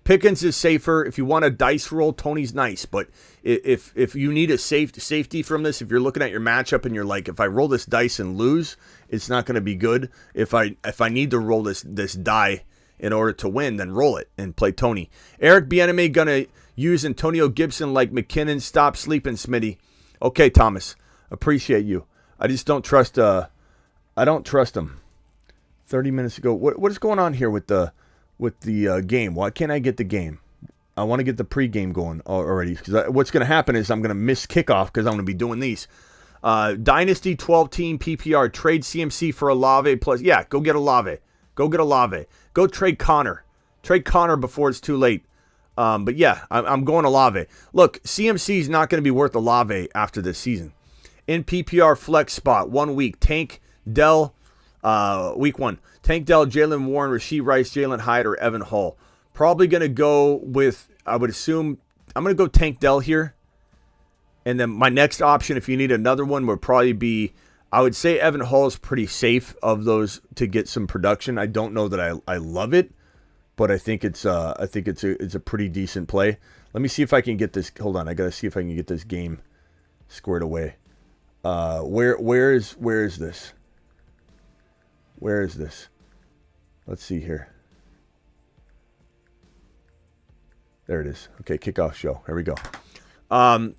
Pickens is safer. If you want a dice roll, Tony's nice. But if you need a safety from this, if you're looking at your matchup and you're like, if I roll this dice and lose, it's not going to be good. If I need to roll this die in order to win, then roll it and play Tony. Eric Bieniemy going to use Antonio Gibson like McKinnon. Stop sleeping, Smitty. Okay, Thomas. Appreciate you. I just don't trust I don't trust him. 30 minutes ago. What is going on here with the game? Why can't I get the game? I want to get the pregame going already. Because what's going to happen is I'm going to miss kickoff because I'm going to be doing these. Dynasty 12-team PPR. Trade CMC for Olave plus. Yeah, go get Olave. Go get Olave. Go trade Connor. Trade Connor before it's too late. But yeah, I'm going Olave. Look, CMC is not going to be worth Olave after this season. In PPR flex spot, 1 week. Tank, Dell, week 1. Tank Dell, Jalen Warren, Rashee Rice, Jalen Hyde, or Evan Hall. Probably going to go with, I would assume, I'm going to go Tank Dell here. And then my next option, if you need another one, would probably be, I would say Evan Hall is pretty safe of those to get some production. I don't know that I love it, but I think it's a pretty decent play. Let me see if I can get this. Hold on, I got to see if I can get this game squared away. Where is this? Where is this? Let's see here. There it is. Okay, kickoff show. Here we go.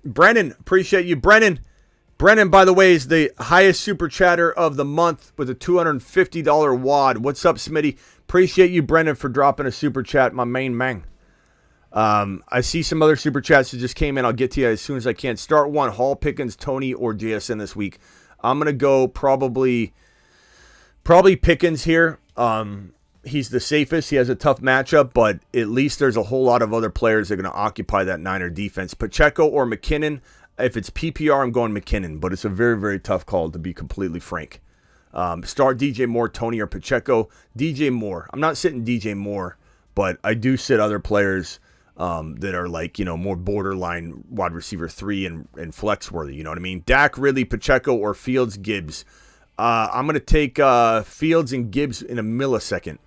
Brennan, appreciate you. Brennan, by the way, is the highest super chatter of the month with a $250 wad. What's up, Smitty? Appreciate you, Brennan, for dropping a super chat, my main man. I see some other super chats that just came in. I'll get to you as soon as I can. Start one, Hall, Pickens, Tony, or JSN this week. I'm going to go probably Pickens here. He's the safest. He has a tough matchup, but at least there's a whole lot of other players that are going to occupy that Niner defense. Pacheco or McKinnon. If it's PPR, I'm going McKinnon, but it's a very, very tough call, to be completely frank. Start DJ Moore, Tony, or Pacheco. DJ Moore. I'm not sitting DJ Moore, but I do sit other players that are like, more borderline wide receiver 3 and flex worthy. You know what I mean? Dak, Ridley, Pacheco, or Fields, Gibbs. I'm going to take Fields and Gibbs in a millisecond.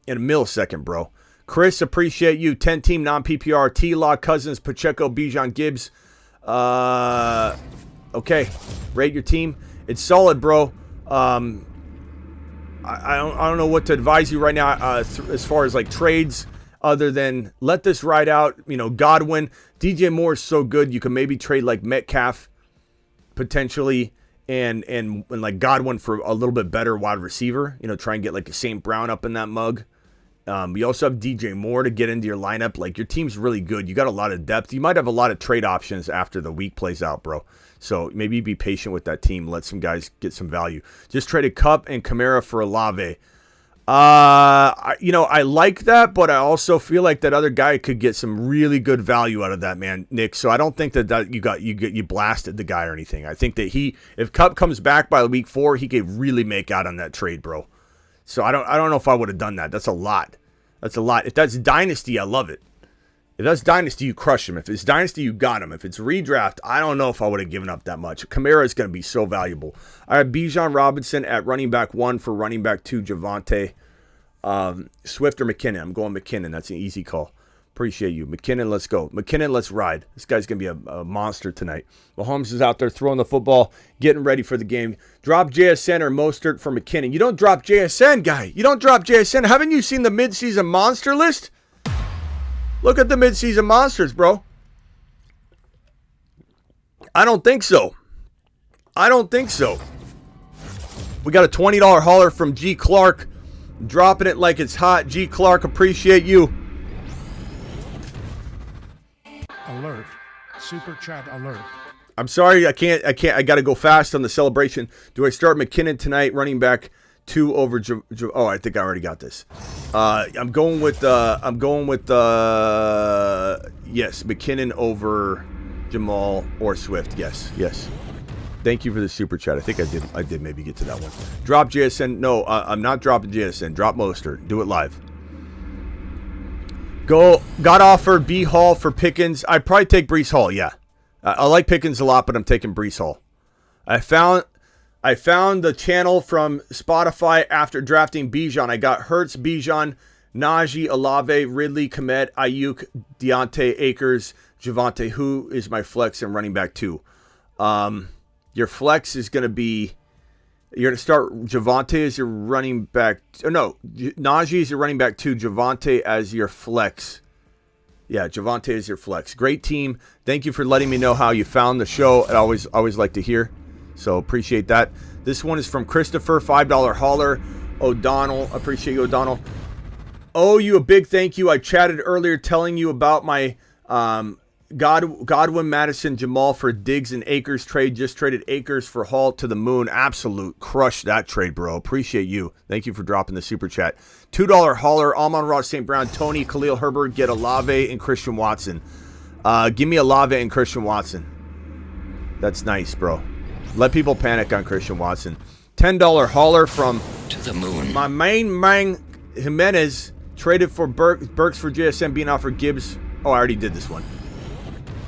In a millisecond, bro. Chris, appreciate you. 10-team non-PPR. T-Law, Cousins, Pacheco, Bijan, Gibbs. Okay. Rate your team. It's solid, bro. I don't know what to advise you right now as far as like trades, other than let this ride out. Godwin. DJ Moore is so good. You can maybe trade like Metcalf potentially and like Godwin for a little bit better wide receiver. Try and get like a St. Brown up in that mug. You also have DJ Moore to get into your lineup. Like, your team's really good. You got a lot of depth. You might have a lot of trade options after the week plays out, bro. So maybe be patient with that team. Let some guys get some value. Just traded Kupp and Kamara for Olave. I like that, but I also feel like that other guy could get some really good value out of that, man, Nick. So I don't think that you blasted the guy or anything. I think that if Kupp comes back by week 4, he could really make out on that trade, bro. So I don't know if I would have done that. That's a lot. If that's Dynasty, I love it. If that's Dynasty, you crush him. If it's Dynasty, you got him. If it's redraft, I don't know if I would have given up that much. Kamara is going to be so valuable. I have Bijan Robinson at running back 1 for running back 2, Javonte. Swift or McKinnon? I'm going McKinnon. That's an easy call. Appreciate you. McKinnon, let's go. McKinnon, let's ride. This guy's going to be a monster tonight. Mahomes is out there throwing the football, getting ready for the game. Drop JSN or Mostert for McKinnon. You don't drop JSN, guy. You don't drop JSN. Haven't you seen the midseason monster list? Look at the midseason monsters, bro. I don't think so. We got a $20 hauler from G. Clark. Dropping it like it's hot. G. Clark, appreciate you. Alert. Super chat alert. I'm sorry, I can't. I got to go fast on the celebration. Do I start McKinnon tonight, running back 2 over? Oh, I think I already got this. I'm going with yes, McKinnon over Jamal or Swift. Yes. Thank you for the super chat. I think I did maybe get to that one. Drop JSN. No, I'm not dropping JSN. Drop Mostert. Do it live. Got offered B Hall for Pickens. I'd probably take Breece Hall. Yeah, I like Pickens a lot, but I'm taking Breece Hall. I found the channel from Spotify after drafting Bijan. I got Hurts, Bijan, Najee, Olave, Ridley, Komet, Ayuk, Deontay, Akers, Javonte. Who is my flex and running back 2? Your flex is going to be, you're going to start Javonte as your running back. No, Najee is your running back 2. Javonte as your flex. Yeah, Javonte is your flex. Great team. Thank you for letting me know how you found the show. I always like to hear. So appreciate that. This one is from Christopher, $5 hauler. O'Donnell. Appreciate you, O'Donnell. owe you a big thank you. I chatted earlier telling you about my Godwin, Madison, Jamal for Diggs and Akers trade. Just traded Akers for Hall to the moon. Absolute crush that trade, bro. Appreciate you. Thank you for dropping the super chat. $2 hauler, Amon-Ra St. Brown, Tony, Khalil Herbert, get Olave and Christian Watson. Give me Olave and Christian Watson. That's nice, bro. Let people panic on Christian Watson. $10 hauler from To the moon. my main man Jimenez, traded for Burks for JSN, being offered Gibbs. Oh, I already did this one.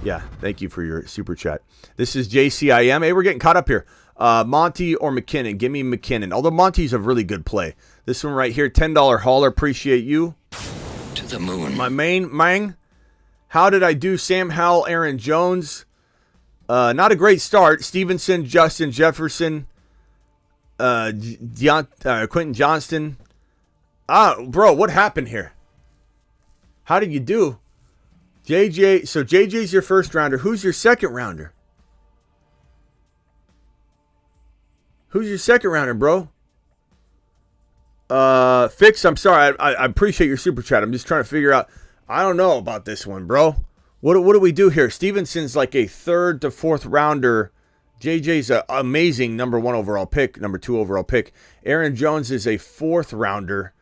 Yeah, thank you for your super chat. This is JCIM. Hey, we're getting caught up here. Monty or McKinnon? Give me McKinnon. Although Monty's a really good play. This one right here, $10 hauler. Appreciate you. To the moon. My main man. How did I do? Sam Howell, Aaron Jones. Not a great start. Stevenson, Justin Jefferson, Quentin Johnston. Bro, what happened here? How did you do? JJ, so JJ's your first rounder. Who's your second rounder? Who's your second rounder, bro? Fix, I'm sorry. I appreciate your super chat. I'm just trying to figure out. I don't know about this one, bro. What do we do here? Stevenson's like a third to fourth rounder. JJ's an amazing number 1 overall pick, number 2 overall pick. Aaron Jones is a fourth rounder.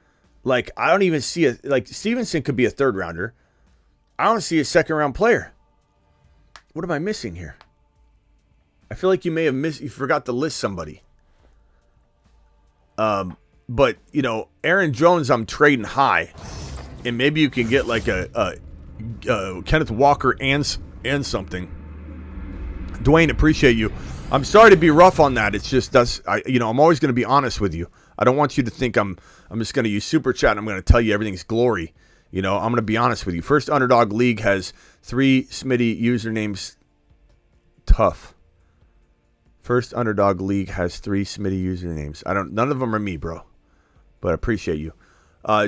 Like, I don't even see it. Like, Stevenson could be a third rounder. I don't see a second round player. What am I missing here? I feel like you may have you forgot to list somebody. But, you know, Aaron Jones, I'm trading high. And maybe you can get like a Kenneth Walker and something. Dwayne, appreciate you. I'm sorry to be rough on that. It's just I'm always going to be honest with you. I don't want you to think I'm just going to use super chat and I'm going to tell you everything's glory. You know, I'm going to be honest with you. First Underdog League has 3 Smitty usernames. Tough. First Underdog League has 3 Smitty usernames. None of them are me, bro. But I appreciate you.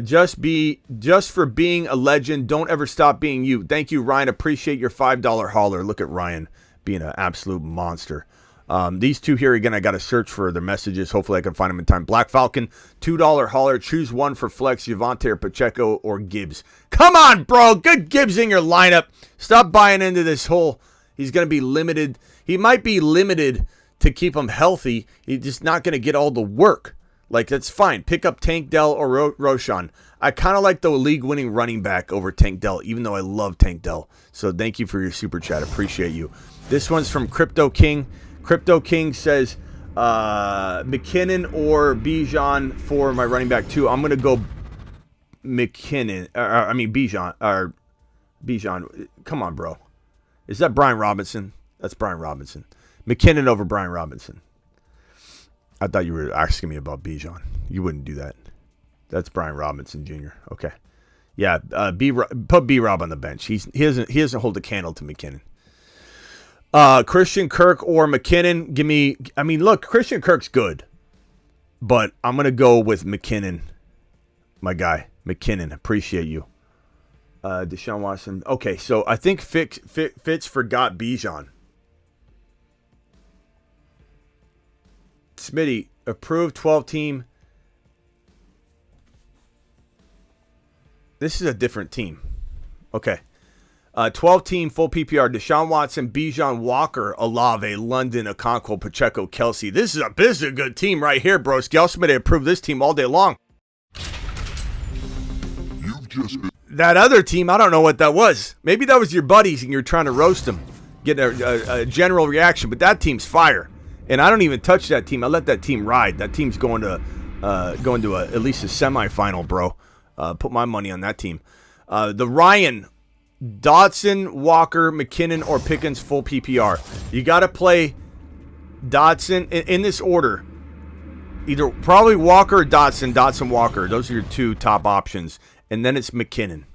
Just for being a legend. Don't ever stop being you. Thank you, Ryan. Appreciate your $5 hauler. Look at Ryan being an absolute monster. These two here, again, I got to search for their messages. Hopefully I can find them in time. Black Falcon, $2 hauler. Choose one for flex, Javonte or Pacheco or Gibbs. Come on, bro. Good Gibbs in your lineup. Stop buying into this whole, he's going to be limited. He might be limited to keep him healthy. He's just not going to get all the work. Like, that's fine. Pick up Tank Dell or Roshan. I kind of like the league-winning running back over Tank Dell, even though I love Tank Dell. So thank you for your super chat. Appreciate you. This one's from Crypto King. Crypto King says, McKinnon or Bijan for my running back 2. I'm going to go McKinnon. Bijan. Come on, bro. Is that Brian Robinson? That's Brian Robinson. McKinnon over Brian Robinson. I thought you were asking me about Bijan. You wouldn't do that. That's Brian Robinson Jr. Okay. Yeah, put B-Rob on the bench. He doesn't hold a candle to McKinnon. Christian Kirk or McKinnon. Look, Christian Kirk's good. But I'm going to go with McKinnon. My guy. McKinnon. Appreciate you. Deshaun Watson. Okay, so I think Fitz forgot Bijan. Smitty, approved 12-team. This is a different team. Okay. 12-team full PPR. Deshaun Watson, Bijan, Walker, Olave, London, Okonkwo, Pacheco, Kelce. This is a good team right here, bro. Smitty approved this team all day long. That other team, I don't know what that was. Maybe that was your buddies and you're trying to roast them. Get a general reaction. But that team's fire. And I don't even touch that team. I let that team ride. That team's going to at least a semifinal, bro. Put my money on that team. The Ryan, Dotson, Walker, McKinnon, or Pickens full PPR. You got to play Dotson in this order. Either probably Walker or Dotson, Walker. Those are your 2 top options. And then it's McKinnon.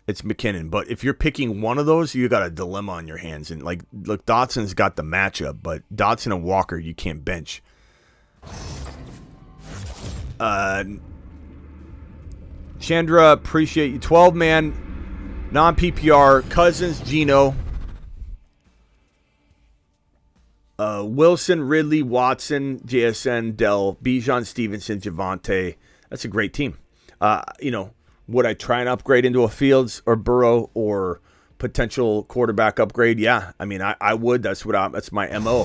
It's McKinnon. But if you're picking one of those, you got a dilemma on your hands. And look, Dotson's got the matchup, but Dotson and Walker you can't bench. Chandra, appreciate you. 12-man, non-PPR, Cousins, Geno, Wilson, Ridley, Watson, JSN, Dell, Bijan, Stevenson, Javonte. That's a great team. Would I try and upgrade into a Fields or Burrow or potential quarterback upgrade? Yeah, I mean, I would. That's my MO.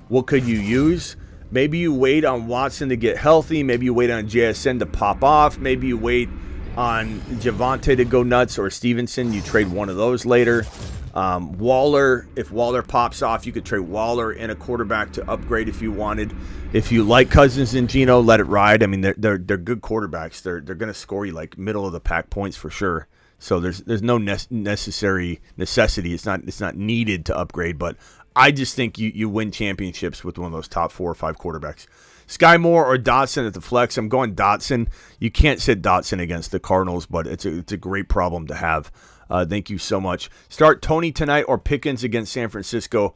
What could you use? Maybe you wait on Watson to get healthy. Maybe you wait on JSN to pop off. Maybe you wait on Javonte to go nuts or Stevenson. You trade one of those later. Waller, if Waller pops off, you could trade Waller and a quarterback to upgrade if you wanted. If you like Cousins and Geno, let it ride. I mean, they're good quarterbacks. They're going to score you like middle of the pack points for sure. So there's no necessity. It's not needed to upgrade. But I just think you win championships with one of those top 4 or 5 quarterbacks. Sky Moore or Dotson at the flex. I'm going Dotson. You can't sit Dotson against the Cardinals, but it's a great problem to have. Thank you so much. Start Tony tonight or Pickens against San Francisco.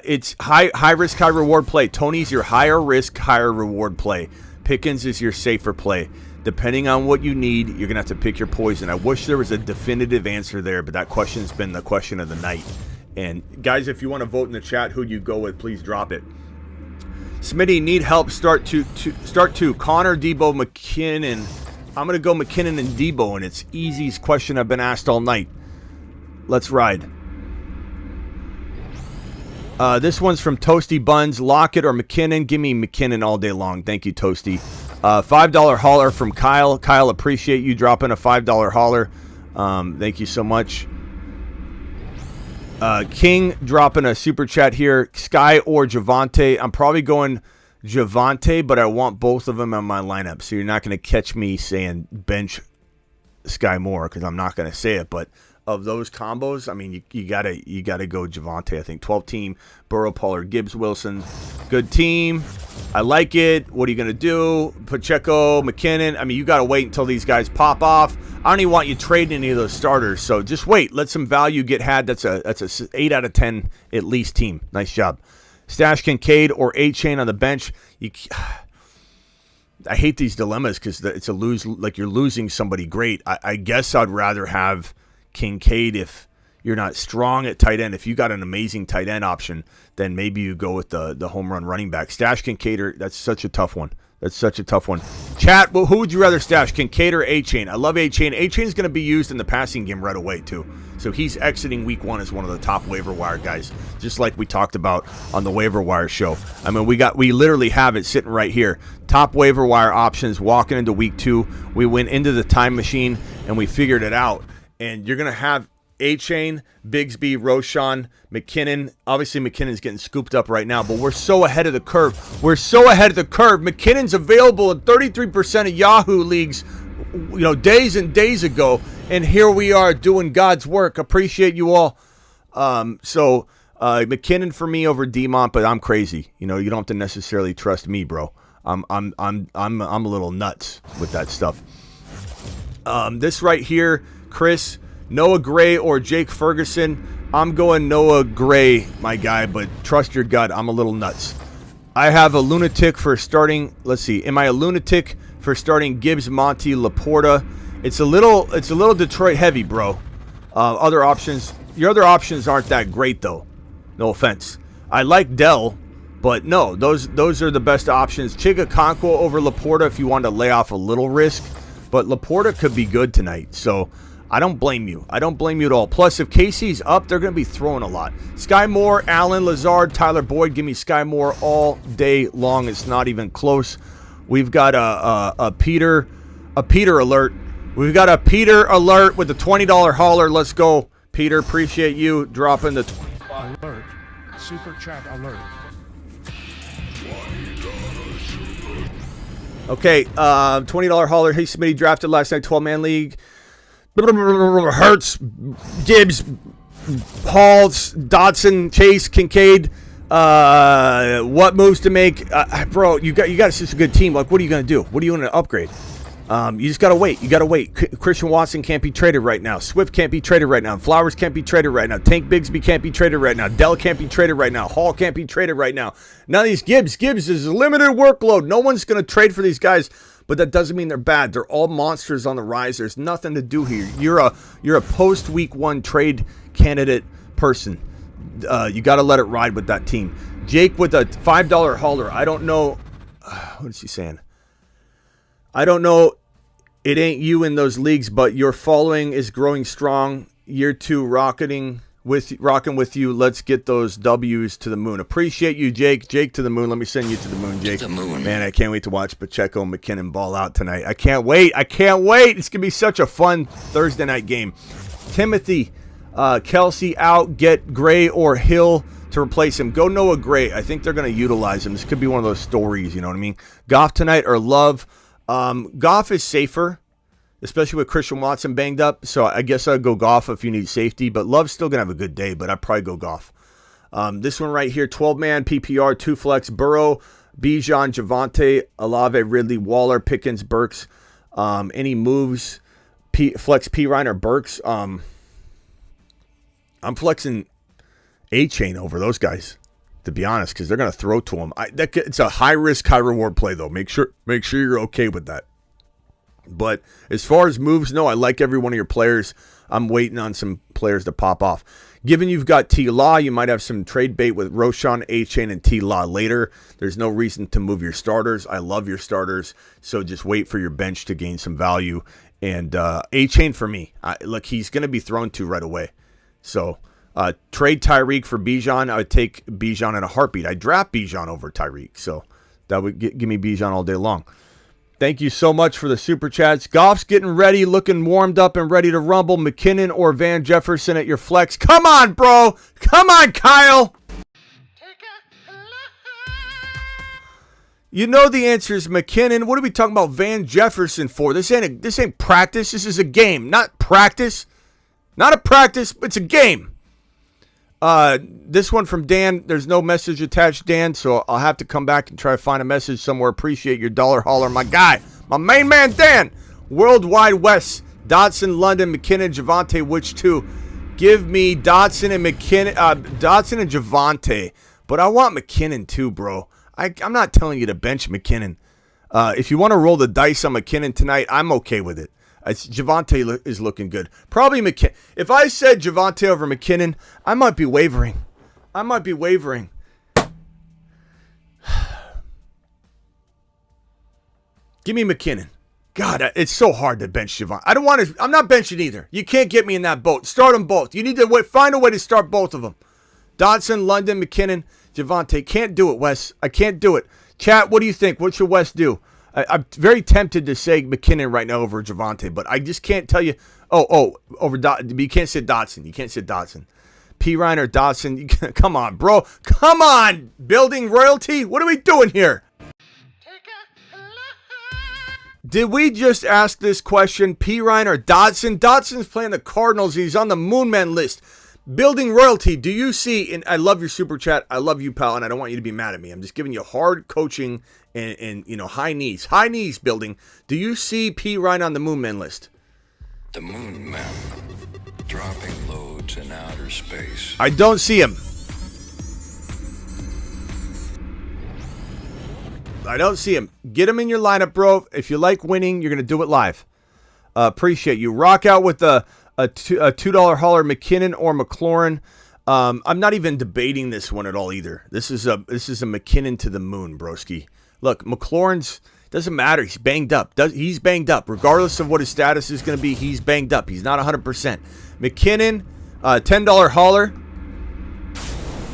It's high risk, high reward play. Tony's your higher risk, higher reward play. Pickens is your safer play. Depending on what you need, you're going to have to pick your poison. I wish there was a definitive answer there, but that question's been the question of the night. And guys, if you want to vote in the chat who you go with, please drop it. Smitty, need help. Start two. Connor, Debo, McKinnon. I'm going to go McKinnon and Debo, and it's easiest question I've been asked all night. Let's ride. This one's from Toasty Buns. Lockett or McKinnon? Give me McKinnon all day long. Thank you, Toasty. $5 hauler from Kyle. Kyle, appreciate you dropping a $5 hauler. Thank you so much. King dropping a super chat here. Sky or Javonte? I'm probably going Javonte, but I want both of them in my lineup. So you're not going to catch me saying bench Sky Moore because I'm not going to say it. But of those combos, I mean, you gotta go Javonte. I think 12 team Burrow, Pollard, Gibbs, Wilson, good team. I like it. What are you gonna do? Pacheco, McKinnon. I mean, you gotta wait until these guys pop off. I don't even want you trading any of those starters. So just wait. Let some value get had. That's a 8 out of 10 at least team. Nice job. Stash Kincaid or A-Chain on the bench. I hate these dilemmas because it's a lose. Like you're losing somebody great. I guess I'd rather have Kincaid if you're not strong at tight end. If you got an amazing tight end option, then maybe you go with the home run running back. Stash Kincaid, that's such a tough one. Chat, well, who would you rather stash, Kincaid or A-Chain? I love A-Chain. A-Chain is going to be used in the passing game right away, too. So he's exiting week 1 as one of the top waiver wire guys, just like we talked about on the waiver wire show. I mean, we literally have it sitting right here. Top waiver wire options walking into week 2. We went into the time machine, and we figured it out. And you're going to have A-Chain, Bigsby, Roshan, McKinnon. Obviously, McKinnon's getting scooped up right now, but we're so ahead of the curve. McKinnon's available in 33% of Yahoo leagues, days and days ago. And here we are doing God's work. Appreciate you all. So McKinnon for me over Demont, but I'm crazy. You don't have to necessarily trust me, bro. I'm a little nuts with that stuff. This right here, Chris, Noah Gray or Jake Ferguson. I'm going Noah Gray, my guy, but trust your gut. I'm a little nuts. I have a lunatic for starting. Let's see. Am I a lunatic for starting Gibbs, Monty, Laporta? It's a little Detroit heavy, bro. Other options. Your other options aren't that great, though. No offense. I like Dell, but no, those are the best options. Chigakonkwo over Laporta if you want to lay off a little risk, but Laporta could be good tonight. So I don't blame you. I don't blame you at all. Plus, if Casey's up, they're going to be throwing a lot. Sky Moore, Allen, Lazard, Tyler Boyd. Give me Sky Moore all day long. It's not even close. We've got a Peter alert. We've got a Peter alert with the $20 hauler. Let's go, Peter. Appreciate you dropping the alert. Super chat alert. Okay, $20 hauler. Hey, somebody drafted last night, 12-man league. Hurts, Gibbs, Halls, Dodson, Chase, Kincaid. What moves to make? Bro, you got such a good team. Like, what are you going to do? What are you going to upgrade? You just got to wait. You got to wait. Christian Watson can't be traded right now. Swift can't be traded right now. Flowers can't be traded right now. Tank Bigsby can't be traded right now. Dell can't be traded right now. Hall can't be traded right now. None of these Gibbs is a limited workload. No one's going to trade for these guys. But that doesn't mean they're bad. They're all monsters on the rise. There's nothing to do here. You're a post week 1 trade candidate person. You got to let it ride with that team. Jake with a $5 hauler. I don't know. What is he saying? I don't know It ain't you in those leagues, but your following is growing strong. Year 2 rocking with you. Let's get those W's to the moon. Appreciate you, Jake. Jake to the moon. Let me send you to the moon, Jake. To the moon. Man, I can't wait to watch Pacheco and McKinnon ball out tonight. I can't wait. It's going to be such a fun Thursday night game. Timothy, Kelce out. Get Gray or Hill to replace him. Go Noah Gray. I think they're going to utilize him. This could be one of those stories, you know what I mean? Goff tonight or Love. Goff is safer, especially with Christian Watson banged up. So I guess I'd go Goff if you need safety. But Love's still going to have a good day, but I'd probably go Goff. This one right here, 12-man PPR, 2 flex, Burrow, Bijan, Javonte, Olave, Ridley, Waller, Pickens, Burks. Any moves? Flex P. Ryan or Burks? I'm flexing A-Chain over those guys, to be honest, because they're going to throw to him. It's a high-risk, high-reward play, though. Make sure you're okay with that. But as far as moves, no, I like every one of your players. I'm waiting on some players to pop off. Given you've got T-Law, you might have some trade bait with Roshan, A-Chain, and T-Law later. There's no reason to move your starters. I love your starters, so just wait for your bench to gain some value. And A-Chain for me. Look, he's going to be thrown to right away. So trade Tyreek for Bijan. I would take Bijan in a heartbeat. I draft Bijan over Tyreek, so that would give me Bijan all day long. Thank you so much for the super chats. Goff's getting ready, looking warmed up and ready to rumble. McKinnon or Van Jefferson at your flex. Come on, bro. Come on, Kyle. You know the answer is McKinnon. What are we talking about Van Jefferson for? This ain't practice. This is a game, not practice. Not a practice, it's a game. This one from Dan. There's no message attached, Dan, so I'll have to come back and try to find a message somewhere. Appreciate your dollar holler, my guy. My main man, Dan. Worldwide West. Dotson, London, McKinnon, Javonte, which two? Give me Dotson and McKinnon. Dotson and Javonte. But I want McKinnon too, bro. I'm not telling you to bench McKinnon. If you want to roll the dice on McKinnon tonight, I'm okay with it. Javonte is looking good. Probably McKinnon. If I said Javonte over McKinnon, I might be wavering. Give me McKinnon. God, it's so hard to bench Javonte. I'm not benching either. You can't get me in that boat. Start them both. You need to find a way to start both of them. Dotson, London, McKinnon, Javonte. Can't do it, Wes. I can't do it. Chat, what do you think? What should Wes do? I'm very tempted to say McKinnon right now over Javonte, but I just can't tell you. Over Dotson. You can't sit Dotson. You can't sit Dotson. P. Ryan or Dotson. Come on, bro. Come on. Building royalty. What are we doing here? Did we just ask this question? P. Ryan or Dotson? Dotson's playing the Cardinals. He's on the Moonman list. Building royalty. Do you see? And I love your super chat. I love you, pal, and I don't want you to be mad at me. I'm just giving you hard coaching and high knees building. Do you see P. Ryan on the Moonman list? The Moon Man, dropping loads in outer space. I don't see him. Get him in your lineup, bro. If you like winning, you're gonna do it live. Appreciate you. Rock out with a $2 holler, McKinnon or McLaurin. I'm not even debating this one at all either. This is a McKinnon to the moon, broski. Look, McLaurin's doesn't matter. He's banged up. He's banged up. Regardless of what his status is going to be, he's banged up. He's not 100%. McKinnon, $10 holler.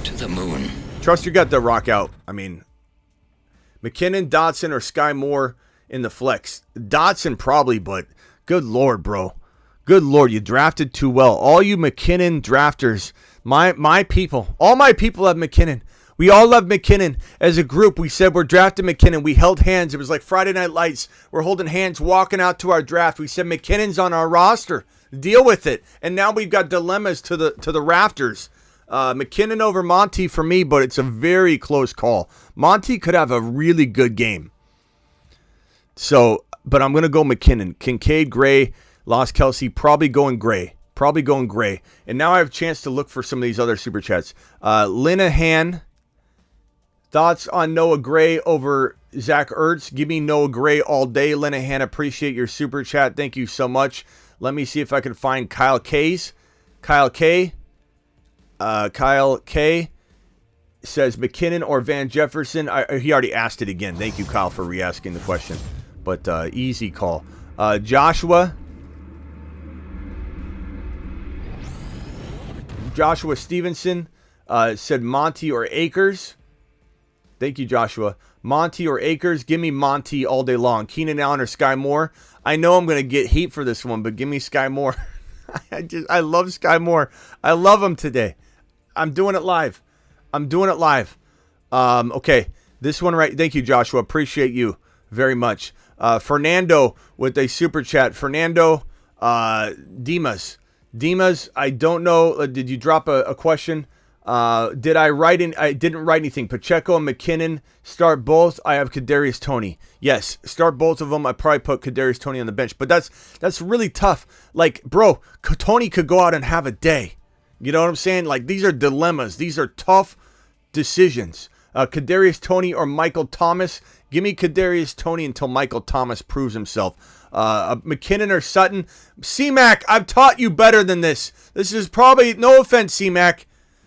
To the moon. Trust your gut to rock out. I mean, McKinnon, Dotson, or Sky Moore in the flex. Dotson probably, but good Lord, bro. Good Lord, you drafted too well. All you McKinnon drafters, my people, all my people have McKinnon. We all love McKinnon. As a group, we said we're drafting McKinnon. We held hands. It was like Friday Night Lights. We're holding hands, walking out to our draft. We said McKinnon's on our roster. Deal with it. And now we've got dilemmas to the rafters. McKinnon over Monty for me, but it's a very close call. Monty could have a really good game. So, but I'm going to go McKinnon. Kincaid, Gray, lost Kelce, probably going Gray. And now I have a chance to look for some of these other super chats. Linehan. Thoughts on Noah Gray over Zach Ertz? Give me Noah Gray all day. Linehan, appreciate your super chat. Thank you so much. Let me see if I can find Kyle K's. Kyle K. Kyle K. says McKinnon or Van Jefferson. He already asked it again. Thank you, Kyle, for re-asking the question. But easy call. Joshua Stevenson said Monty or Akers. Thank you, Joshua. Monty or Akers. Give me Monty all day long. Keenan Allen or Sky Moore. I know I'm going to get heat for this one, but give me Sky Moore. I love Sky Moore. I love him today. I'm doing it live. Okay. This one right. Thank you, Joshua. Appreciate you very much. Fernando with a super chat. Fernando Dimas. I don't know. Did you drop a question? Did I write in? I didn't write anything. Pacheco and McKinnon, start both. I have Kadarius Toney. Yes, start both of them. I probably put Kadarius Toney on the bench, but that's really tough. Like, bro, Toney could go out and have a day. You know what I'm saying? Like, these are dilemmas. These are tough decisions. Kadarius Toney or Michael Thomas. Give me Kadarius Toney until Michael Thomas proves himself. McKinnon or Sutton. C-Mac, I've taught you better than this. This is probably, no offense, C-Mac.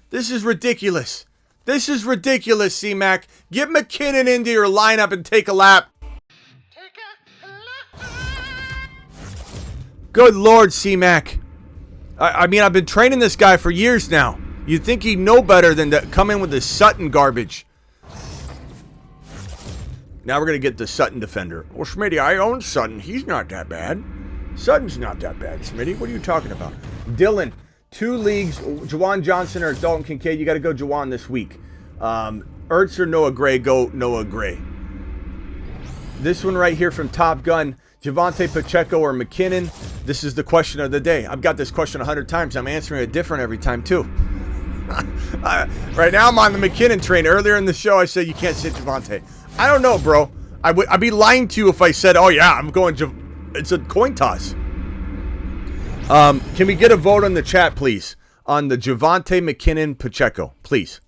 This is ridiculous. C-Mac. Get McKinnon into your lineup and take a lap. Good Lord, C-Mac. I mean, I've been training this guy for years now. You'd think he'd know better than to come in with this Sutton garbage. Now we're going to get the Sutton defender. Well, Smitty, I own Sutton. He's not that bad. Sutton's not that bad, Smitty. What are you talking about? Dylan, 2 leagues, Juwan Johnson or Dalton Kincaid. You got to go Juwan this week. Ertz or Noah Gray, go Noah Gray. This one right here from Top Gun, Javonte Pacheco or McKinnon. This is the question of the day. I've got this question 100 times. I'm answering it different every time, too. Right now, I'm on the McKinnon train. Earlier in the show, I said you can't sit Javonte. I don't know, bro. I'd be lying to you if I said, oh, yeah, I'm going it's a coin toss. Can we get a vote on the chat, please, on the Javonte, McKinnon, Pacheco, please?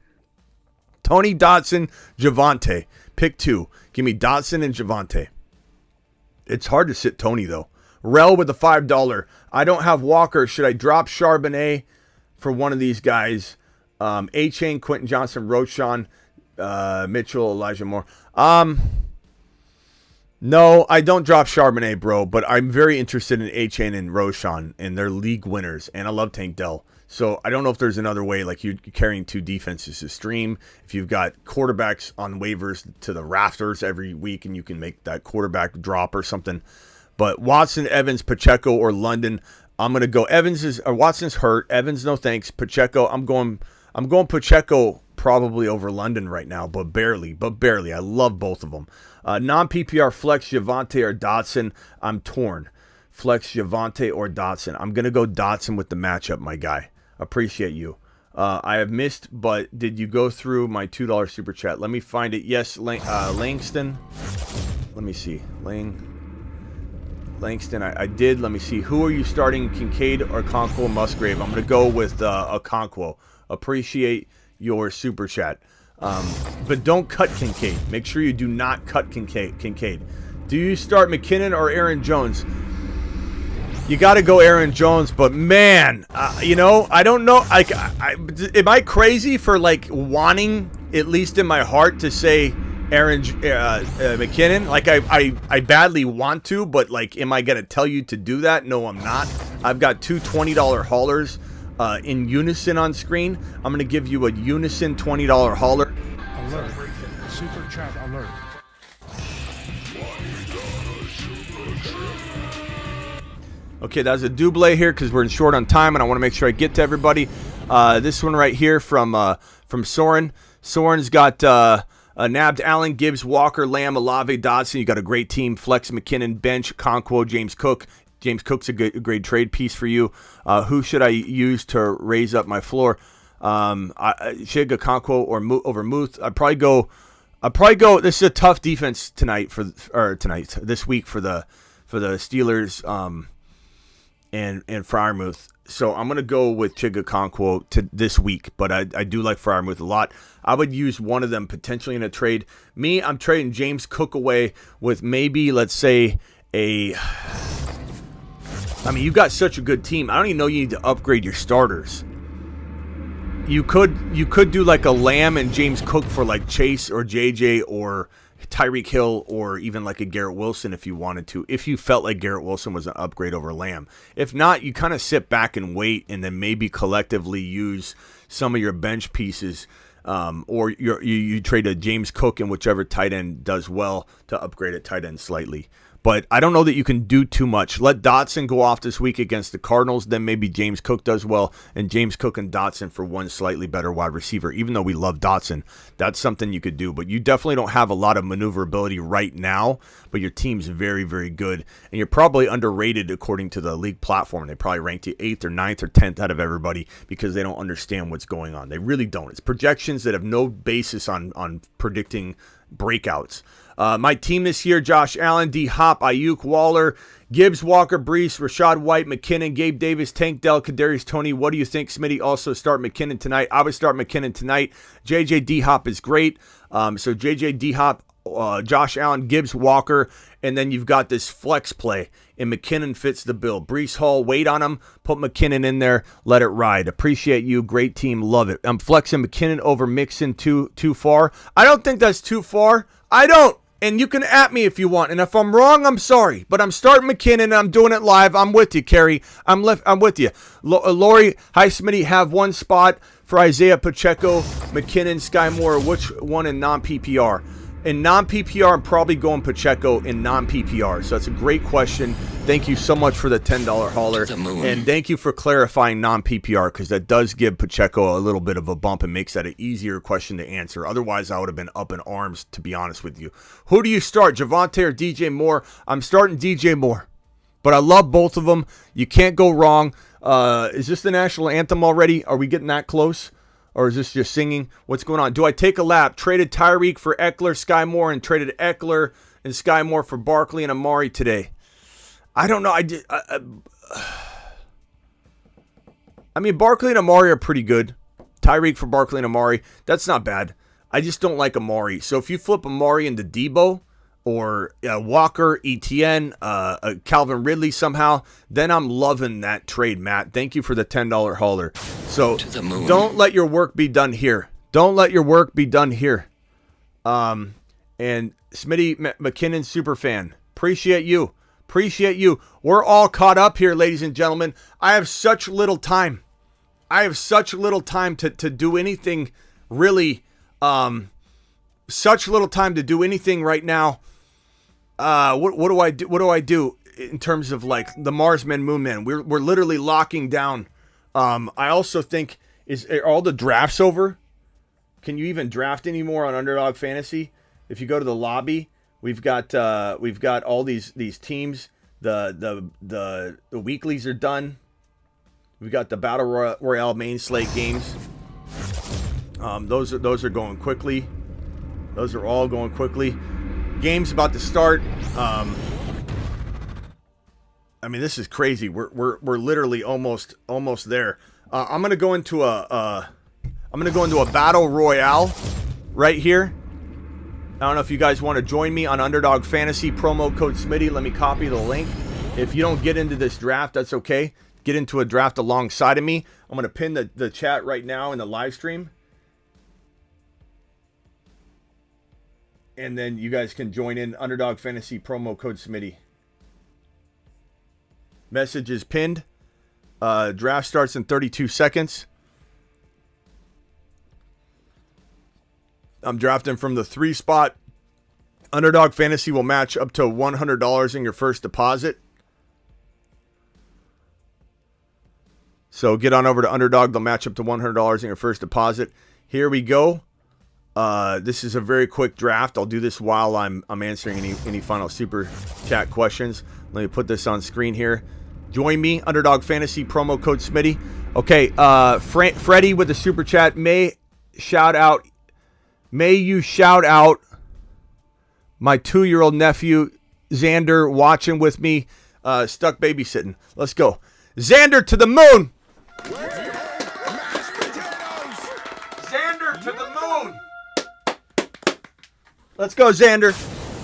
Tony, Dotson, Javonte. Pick 2. Give me Dotson and Javonte. It's hard to sit Tony, though. Rel with the $5. I don't have Walker. Should I drop Charbonnet for one of these guys? A-Chain, Quentin Johnson, Roschon, Mitchell, Elijah Moore. No, I don't drop Charbonnet, bro, but I'm very interested in A-Chain and Roschon, and they're league winners, and I love Tank Dell. So I don't know if there's another way, like you carrying 2 defenses to stream. If you've got quarterbacks on waivers to the rafters every week, and you can make that quarterback drop or something. But Watson, Evans, Pacheco, or London, I'm gonna go. Watson's hurt. Evans, no thanks. Pacheco, I'm going Pacheco probably over London right now, but barely. I love both of them. Non-PPR flex, Javonte or Dotson. I'm torn. Flex, Javonte or Dotson. I'm going to go Dotson with the matchup, my guy. Appreciate you. I have missed, but did you go through my $2 super chat? Let me find it. Yes, Langston. Let me see. Langston, I did. Let me see. Who are you starting, Kincaid or Okonkwo, Musgrave? I'm going to go with Okonkwo. Appreciate your super chat. But don't cut Kincaid. Make sure you do not cut Kincaid. Do you start McKinnon or Aaron Jones? You got to go Aaron Jones, but man, I don't know. Am I crazy for wanting, at least in my heart, to say McKinnon? I badly want to, but am I going to tell you to do that? No, I'm not. I've got 2 $20 haulers in unison on screen. I'm going to give you a unison $20 hauler. Alert. Super chat alert. Okay, that was a double here because we're short on time, and I want to make sure I get to everybody. This one right here from Soren. Soren's got nabbed Allen, Gibbs, Walker, Lamb, Olave, Dodson. You got a great team. Flex, McKinnon, bench, Okonkwo, James Cook. James Cook's a great trade piece for you. Who should I use to raise up my floor? Shig, Okonkwo, or over Muth. I'd probably go. This is a tough defense this week for the Steelers. And Freiermuth. So I'm going to go with Chig Okonkwo to this week, but I do like Freiermuth a lot. I would use one of them potentially in a trade. I'm trading James Cook away with maybe, let's say, you've got such a good team. I don't even know you need to upgrade your starters. You could do like a Lamb and James Cook for Chase or JJ or Tyreek Hill or even like a Garrett Wilson if you wanted to, if you felt like Garrett Wilson was an upgrade over Lamb. If not, you kind of sit back and wait and then maybe collectively use some of your bench pieces, or you trade a James Cook and whichever tight end does well to upgrade at tight end slightly. But I don't know that you can do too much. Let Dotson go off this week against the Cardinals. Then maybe James Cook does well. And James Cook and Dotson for one slightly better wide receiver. Even though we love Dotson, that's something you could do. But you definitely don't have a lot of maneuverability right now. But your team's very, very good. And you're probably underrated according to the league platform. They probably ranked you 8th or 9th or 10th out of everybody because they don't understand what's going on. They really don't. It's projections that have no basis on predicting breakouts. My team this year: Josh Allen, D Hop, Ayuk, Waller, Gibbs, Walker, Brees, Rashad White, McKinnon, Gabe Davis, Tank Dell, Kadarius Toney. What do you think, Smitty? Also start McKinnon tonight. I would start McKinnon tonight. JJ D Hop is great. So JJ D Hop, Josh Allen, Gibbs, Walker, and then you've got this flex play, and McKinnon fits the bill. Brees Hall, wait on him, put McKinnon in there, let it ride. Appreciate you, great team, love it. I'm flexing McKinnon over Mixon too far. I don't think that's too far. I don't. And you can at me if you want. And if I'm wrong, I'm sorry. But I'm starting McKinnon, and I'm doing it live. I'm with you, Kerry. I'm with you. Lori, hi, Smitty, have one spot for Isaiah Pacheco, McKinnon, Sky Moore. Which one in non-PPR? In non-PPR, I'm probably going Pacheco in non-PPR. So that's a great question. Thank you so much for the $10 hauler. And thank you for clarifying non-PPR, because that does give Pacheco a little bit of a bump and makes that an easier question to answer. Otherwise, I would have been up in arms, to be honest with you. Who do you start, Javonte or DJ Moore? I'm starting DJ Moore, but I love both of them. You can't go wrong. Is this the national anthem already? Are we getting that close? Or is this just singing? What's going on? Do I take a lap? Traded Tyreek for Eckler, Sky Moore, and traded Eckler and Sky Moore for Barkley and Amari today. I don't know. I mean, Barkley and Amari are pretty good. Tyreek for Barkley and Amari, that's not bad. I just don't like Amari. So if you flip Amari into Debo or Walker, ETN, Calvin Ridley somehow, then I'm loving that trade, Matt. Thank you for the $10 hauler. So don't let your work be done here. Don't let your work be done here. And Smitty McKinnon superfan, appreciate you. Appreciate you. We're all caught up here, ladies and gentlemen. I have such little time. I have such little time to do anything really. Such little time to do anything right now. What do I do? What do I do in terms of like the Marsman, Moonman? We're literally locking down. I also think are all the drafts over? Can you even draft anymore on Underdog Fantasy? If you go to the lobby, we've got all these teams. The weeklies are done. We've got the Battle Royale main slate games. Those are going quickly. Those are all going quickly. Game's about to start. I mean, this is crazy. We're literally almost there. I'm gonna go into a battle royale right here. I don't know if you guys want to join me on Underdog Fantasy, promo code Smitty. Let me copy the link. If you don't get into this draft, that's okay. Get into a draft alongside of me. I'm gonna pin the chat right now in the live stream. And then you guys can join in. Underdog Fantasy, promo code Smitty. Message is pinned. Draft starts in 32 seconds. I'm drafting from the 3 spot. Underdog Fantasy will match up to $100 in your first deposit. So get on over to Underdog. They'll match up to $100 in your first deposit. Here we go. This is a very quick draft. I'll do this while I'm answering any final super chat questions. Let me put this on screen here. Join me, Underdog Fantasy, promo code Smitty. Okay, Freddie with the super chat. May you shout out my 2-year-old nephew Xander watching with me, stuck babysitting. Let's go, Xander to the moon. Xander to the moon. Let's go, Xander.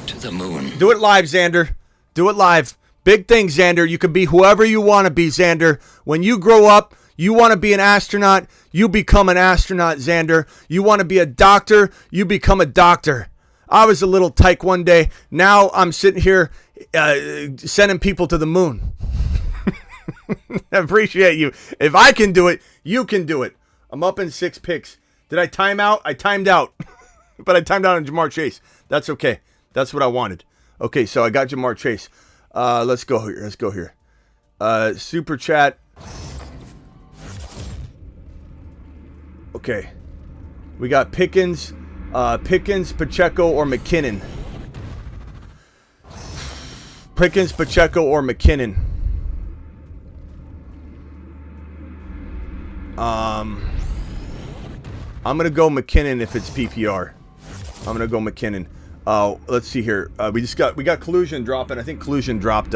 To the moon. Do it live, Xander. Do it live. Big thing, Xander. You can be whoever you want to be, Xander. When you grow up, you want to be an astronaut, you become an astronaut, Xander. You want to be a doctor, you become a doctor. I was a little tyke one day. Now I'm sitting here sending people to the moon. I appreciate you. If I can do it, you can do it. I'm up in 6 picks. Did I time out? I timed out. But I timed out on Jamar Chase. That's okay. That's what I wanted. Okay, so I got Jamar Chase. Let's go here. Super chat. Okay. We got Pickens, Pacheco, or McKinnon. Pickens, Pacheco, or McKinnon. I'm gonna go McKinnon if it's PPR. I'm gonna go McKinnon. Let's see here. We got Collusion dropping. I think Collusion dropped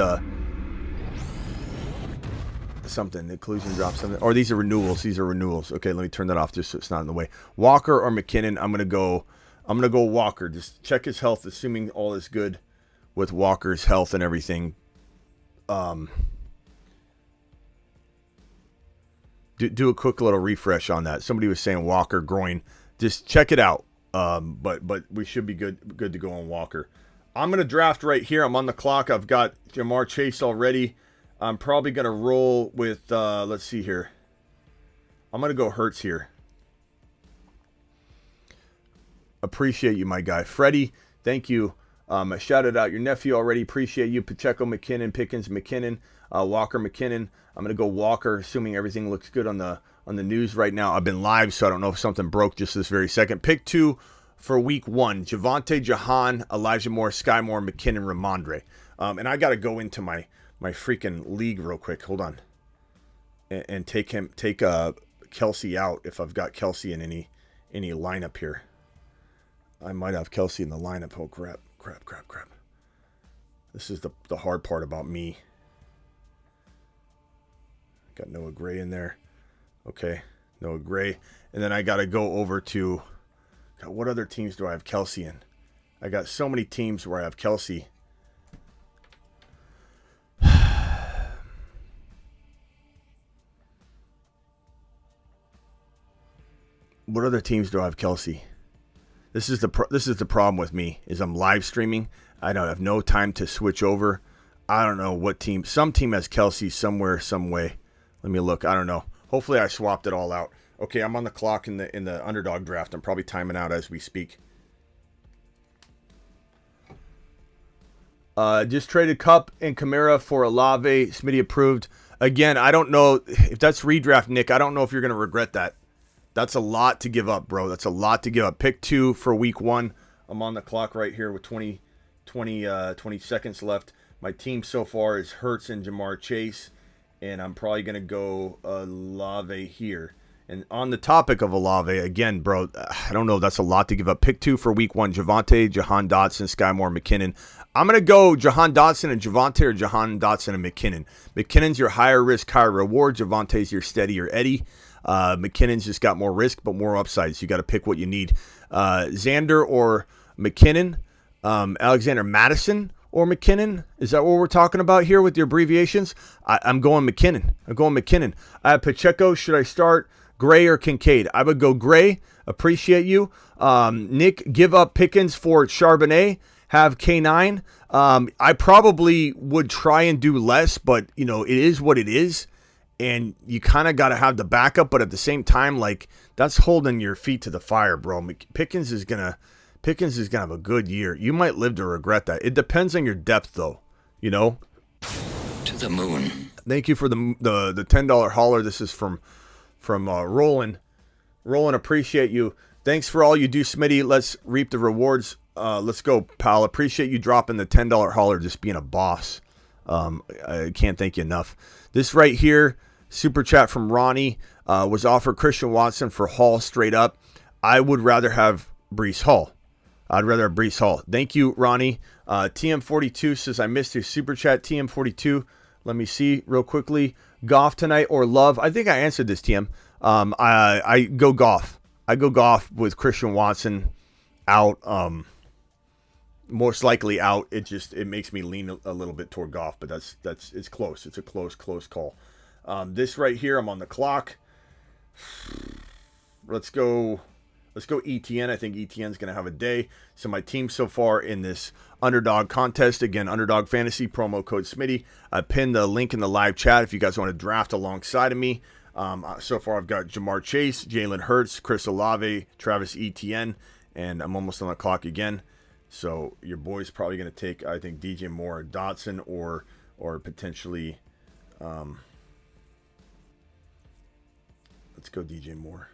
something. The Collusion dropped something. Or these are renewals. Okay, let me turn that off just so it's not in the way. Walker or McKinnon. I'm gonna go Walker. Just check his health, assuming all is good with Walker's health and everything. Do a quick little refresh on that. Somebody was saying Walker groin. Just check it out. But we should be good to go on Walker. I'm gonna draft right here. I'm on the clock. I've got Jamar Chase already. I'm probably gonna roll with let's see here. I'm gonna go Hurts here. Appreciate you, my guy. Freddie, thank you. I shouted out your nephew already. Appreciate you. Pacheco, McKinnon, Pickens, McKinnon, Walker, McKinnon. I'm gonna go Walker, assuming everything looks good on the news right now. I've been live, so I don't know if something broke just this very second. Pick 2 for week 1. Javonte, Jahan, Elijah Moore, Sky Moore, McKinnon, Ramondre. And I got to go into my freaking league real quick. Hold on. And take Kelce out if I've got Kelce in any lineup here. I might have Kelce in the lineup. Oh, crap. This is the hard part about me. Got Noah Gray in there. Okay, Noah Gray. And then I got to go over to, God, what other teams do I have Kelce in? I got so many teams where I have Kelce. What other teams do I have Kelce? This is the problem with me, is I'm live streaming. I don't have no time to switch over. I don't know what team. Some team has Kelce somewhere, some way. Let me look. I don't know. Hopefully I swapped it all out. Okay, I'm on the clock in the underdog draft. I'm probably timing out as we speak. Just traded Cup and Kamara for Olave. Smitty approved. Again, I don't know if that's redraft, Nick. I don't know if you're going to regret that. That's a lot to give up, bro. That's a lot to give up. Pick 2 for week 1. I'm on the clock right here with 20 seconds left. My team so far is Hurts and Jamar Chase. And I'm probably going to go Olave here. And on the topic of Olave, again, bro, I don't know. That's a lot to give up. Pick 2 for week 1. Javonte, Jahan Dotson, Sky Moore, McKinnon. I'm going to go Jahan Dotson and Javonte, or Jahan Dotson and McKinnon. McKinnon's your higher risk, higher reward. Javante's your steadier Eddie. McKinnon's just got more risk, but more upside. So you got to pick what you need. Xander or McKinnon. Alexander Madison or McKinnon? Is that what we're talking about here with the abbreviations? I'm going McKinnon. I have Pacheco. Should I start Gray or Kincaid? I would go Gray. Appreciate you. Nick, give up Pickens for Charbonnet. Have K9. I probably would try and do less, but, it is what it is. And you kind of got to have the backup, but at the same time, like, that's holding your feet to the fire, bro. Pickens is going to have a good year. You might live to regret that. It depends on your depth, though, To the moon. Thank you for the $10 hauler. This is from Roland. Roland, appreciate you. Thanks for all you do, Smitty. Let's reap the rewards. Let's go, pal. Appreciate you dropping the $10 hauler, just being a boss. I can't thank you enough. This right here, super chat from Ronnie, was offered Christian Watson for Hall straight up. I would rather have Breece Hall. Thank you, Ronnie. TM42 says, I missed your super chat. TM42, let me see real quickly. Goff tonight or Love? I think I answered this, TM. I go Goff. I go Goff with Christian Watson out. Most likely out. It makes me lean a little bit toward Goff, but it's close. It's a close call. This right here, I'm on the clock. Let's go. Let's go ETN. I think ETN's going to have a day. So my team so far in this underdog contest, again, Underdog Fantasy, promo code Smitty. I pinned the link in the live chat if you guys want to draft alongside of me. So far I've got Jamar Chase, Jalen Hurts, Chris Olave, Travis Etienne, and I'm almost on the clock again. So your boy's probably going to take, I think, DJ Moore or Dotson or potentially, let's go DJ Moore.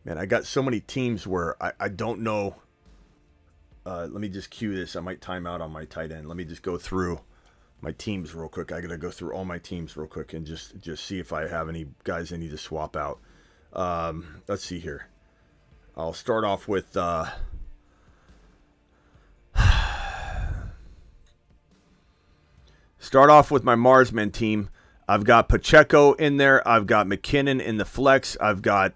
Man, I got so many teams where I don't know. Let me just cue this. I might time out on my tight end. Let me just go through my teams real quick. I got to go through all my teams real quick and just see if I have any guys I need to swap out. Let's see here. I'll start off with my Marsman team. I've got Pacheco in there. I've got McKinnon in the flex. I've got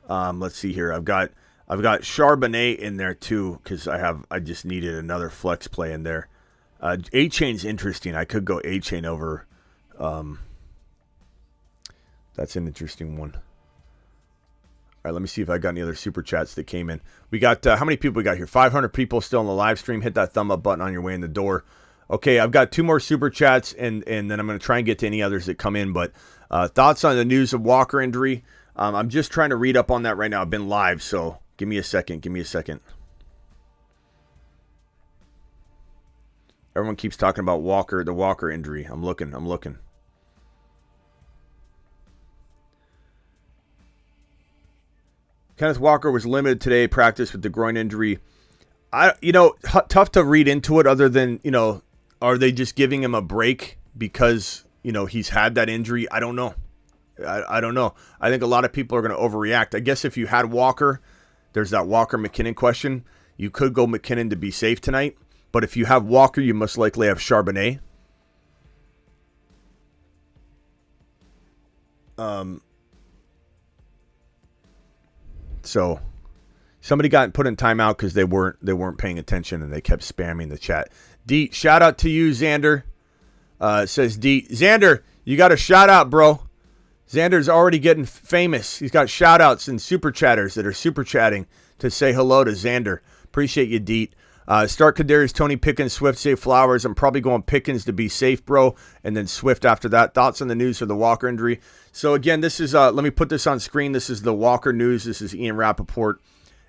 let's see here. I've got Charbonnet in there too because I just needed another flex play in there. A-Chain's interesting. I could go A-Chain over. That's an interesting one. All right, let me see if I got any other super chats that came in. We got how many people we got here? 500 people still in the live stream. Hit that thumb up button on your way in the door. Okay, I've got 2 more super chats, and then I'm going to try and get to any others that come in. But thoughts on the news of Walker injury? I'm just trying to read up on that right now. I've been live, so give me a second. Everyone keeps talking about Walker, the Walker injury. I'm looking. Kenneth Walker was limited today, practice with the groin injury. Tough to read into it other than, are they just giving him a break because, he's had that injury? I don't know. I don't know. I think a lot of people are going to overreact. I guess if you had Walker, there's that Walker-McKinnon question. You could go McKinnon to be safe tonight. But if you have Walker, you most likely have Charbonnet. So somebody got put in timeout because they weren't paying attention and they kept spamming the chat. D, shout out to you, Xander. Says D, Xander, you got a shout out, bro. Xander's already getting famous. He's got shout outs and super chatters that are super chatting to say hello to Xander. Appreciate you, Deet. Start Kadarius, Tony Pickens, Swift, save Flowers. I'm probably going Pickens to be safe, bro, and then Swift after that. Thoughts on the news for the Walker injury? So, again, this is, let me put this on screen. This is the Walker news. This is Ian Rappaport.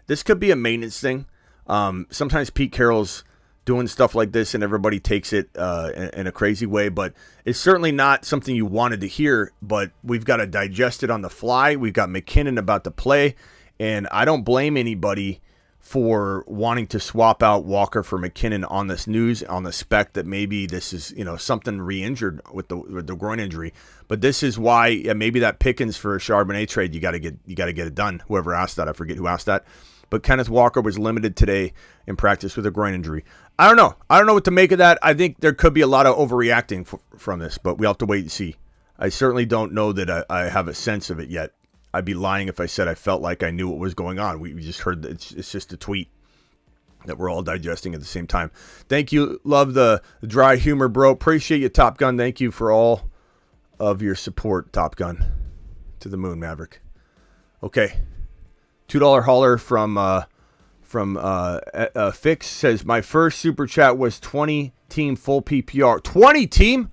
This could be a maintenance thing. Sometimes Pete Carroll's doing stuff like this and everybody takes it in a crazy way, but it's certainly not something you wanted to hear, but we've got to digest it on the fly. We've got McKinnon about to play, and I don't blame anybody for wanting to swap out Walker for McKinnon on this news, on the spec that maybe this is, something re-injured with the groin injury. But this is why maybe that Pickens for a Charbonnet trade, you got to get it done. Whoever asked that, I forget who asked that. But Kenneth Walker was limited today in practice with a groin injury. I don't know what to make of that. I think there could be a lot of overreacting from this, but we'll have to wait and see. I certainly don't know that I have a sense of it yet. I'd be lying if I said I felt like I knew what was going on. We just heard that it's just a tweet that we're all digesting at the same time. Thank you. Love the dry humor, bro. Appreciate you, Top Gun. Thank you for all of your support, Top Gun. To the moon, Maverick. Okay. $2 hauler from Fix says, my first super chat was 20 team full PPR. 20 team?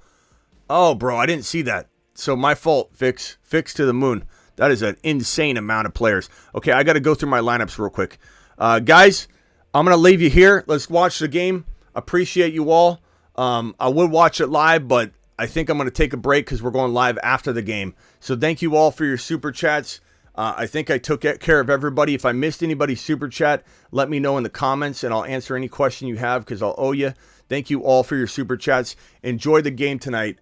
Oh, bro, I didn't see that. So my fault, Fix. Fix to the moon. That is an insane amount of players. Okay, I got to go through my lineups real quick. Guys, I'm going to leave you here. Let's watch the game. Appreciate you all. I would watch it live, but I think I'm going to take a break because we're going live after the game. So thank you all for your super chats. I think I took care of everybody. If I missed anybody's super chat, let me know in the comments, and I'll answer any question you have because I'll owe you. Thank you all for your super chats. Enjoy the game tonight.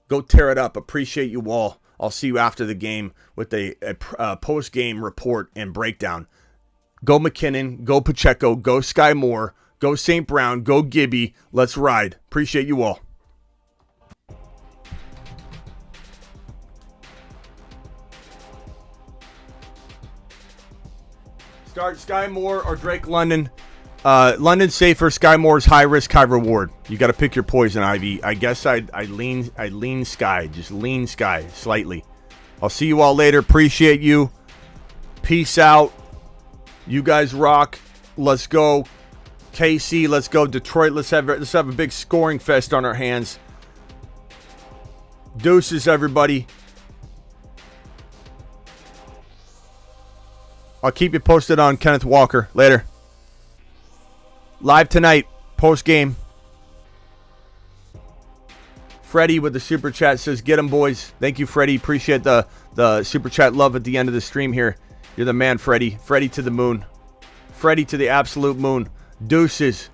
Go tear it up. Appreciate you all. I'll see you after the game with a post-game report and breakdown. Go McKinnon. Go Pacheco. Go Sky Moore. Go St. Brown. Go Gibby. Let's ride. Appreciate you all. Start Sky Moore or Drake London. London safer. Sky Moore's high risk, high reward. You got to pick your poison, Ivy. I guess I lean Sky. Just lean Sky slightly. I'll see you all later. Appreciate you. Peace out. You guys rock. Let's go KC. Let's go Detroit. Let's have a big scoring fest on our hands. Deuces, everybody. I'll keep you posted on Kenneth Walker. Later. Live tonight, post game. Freddie with the super chat says, "Get him, boys." Thank you, Freddie. Appreciate the super chat love at the end of the stream here. You're the man, Freddie. Freddie to the moon. Freddie to the absolute moon. Deuces.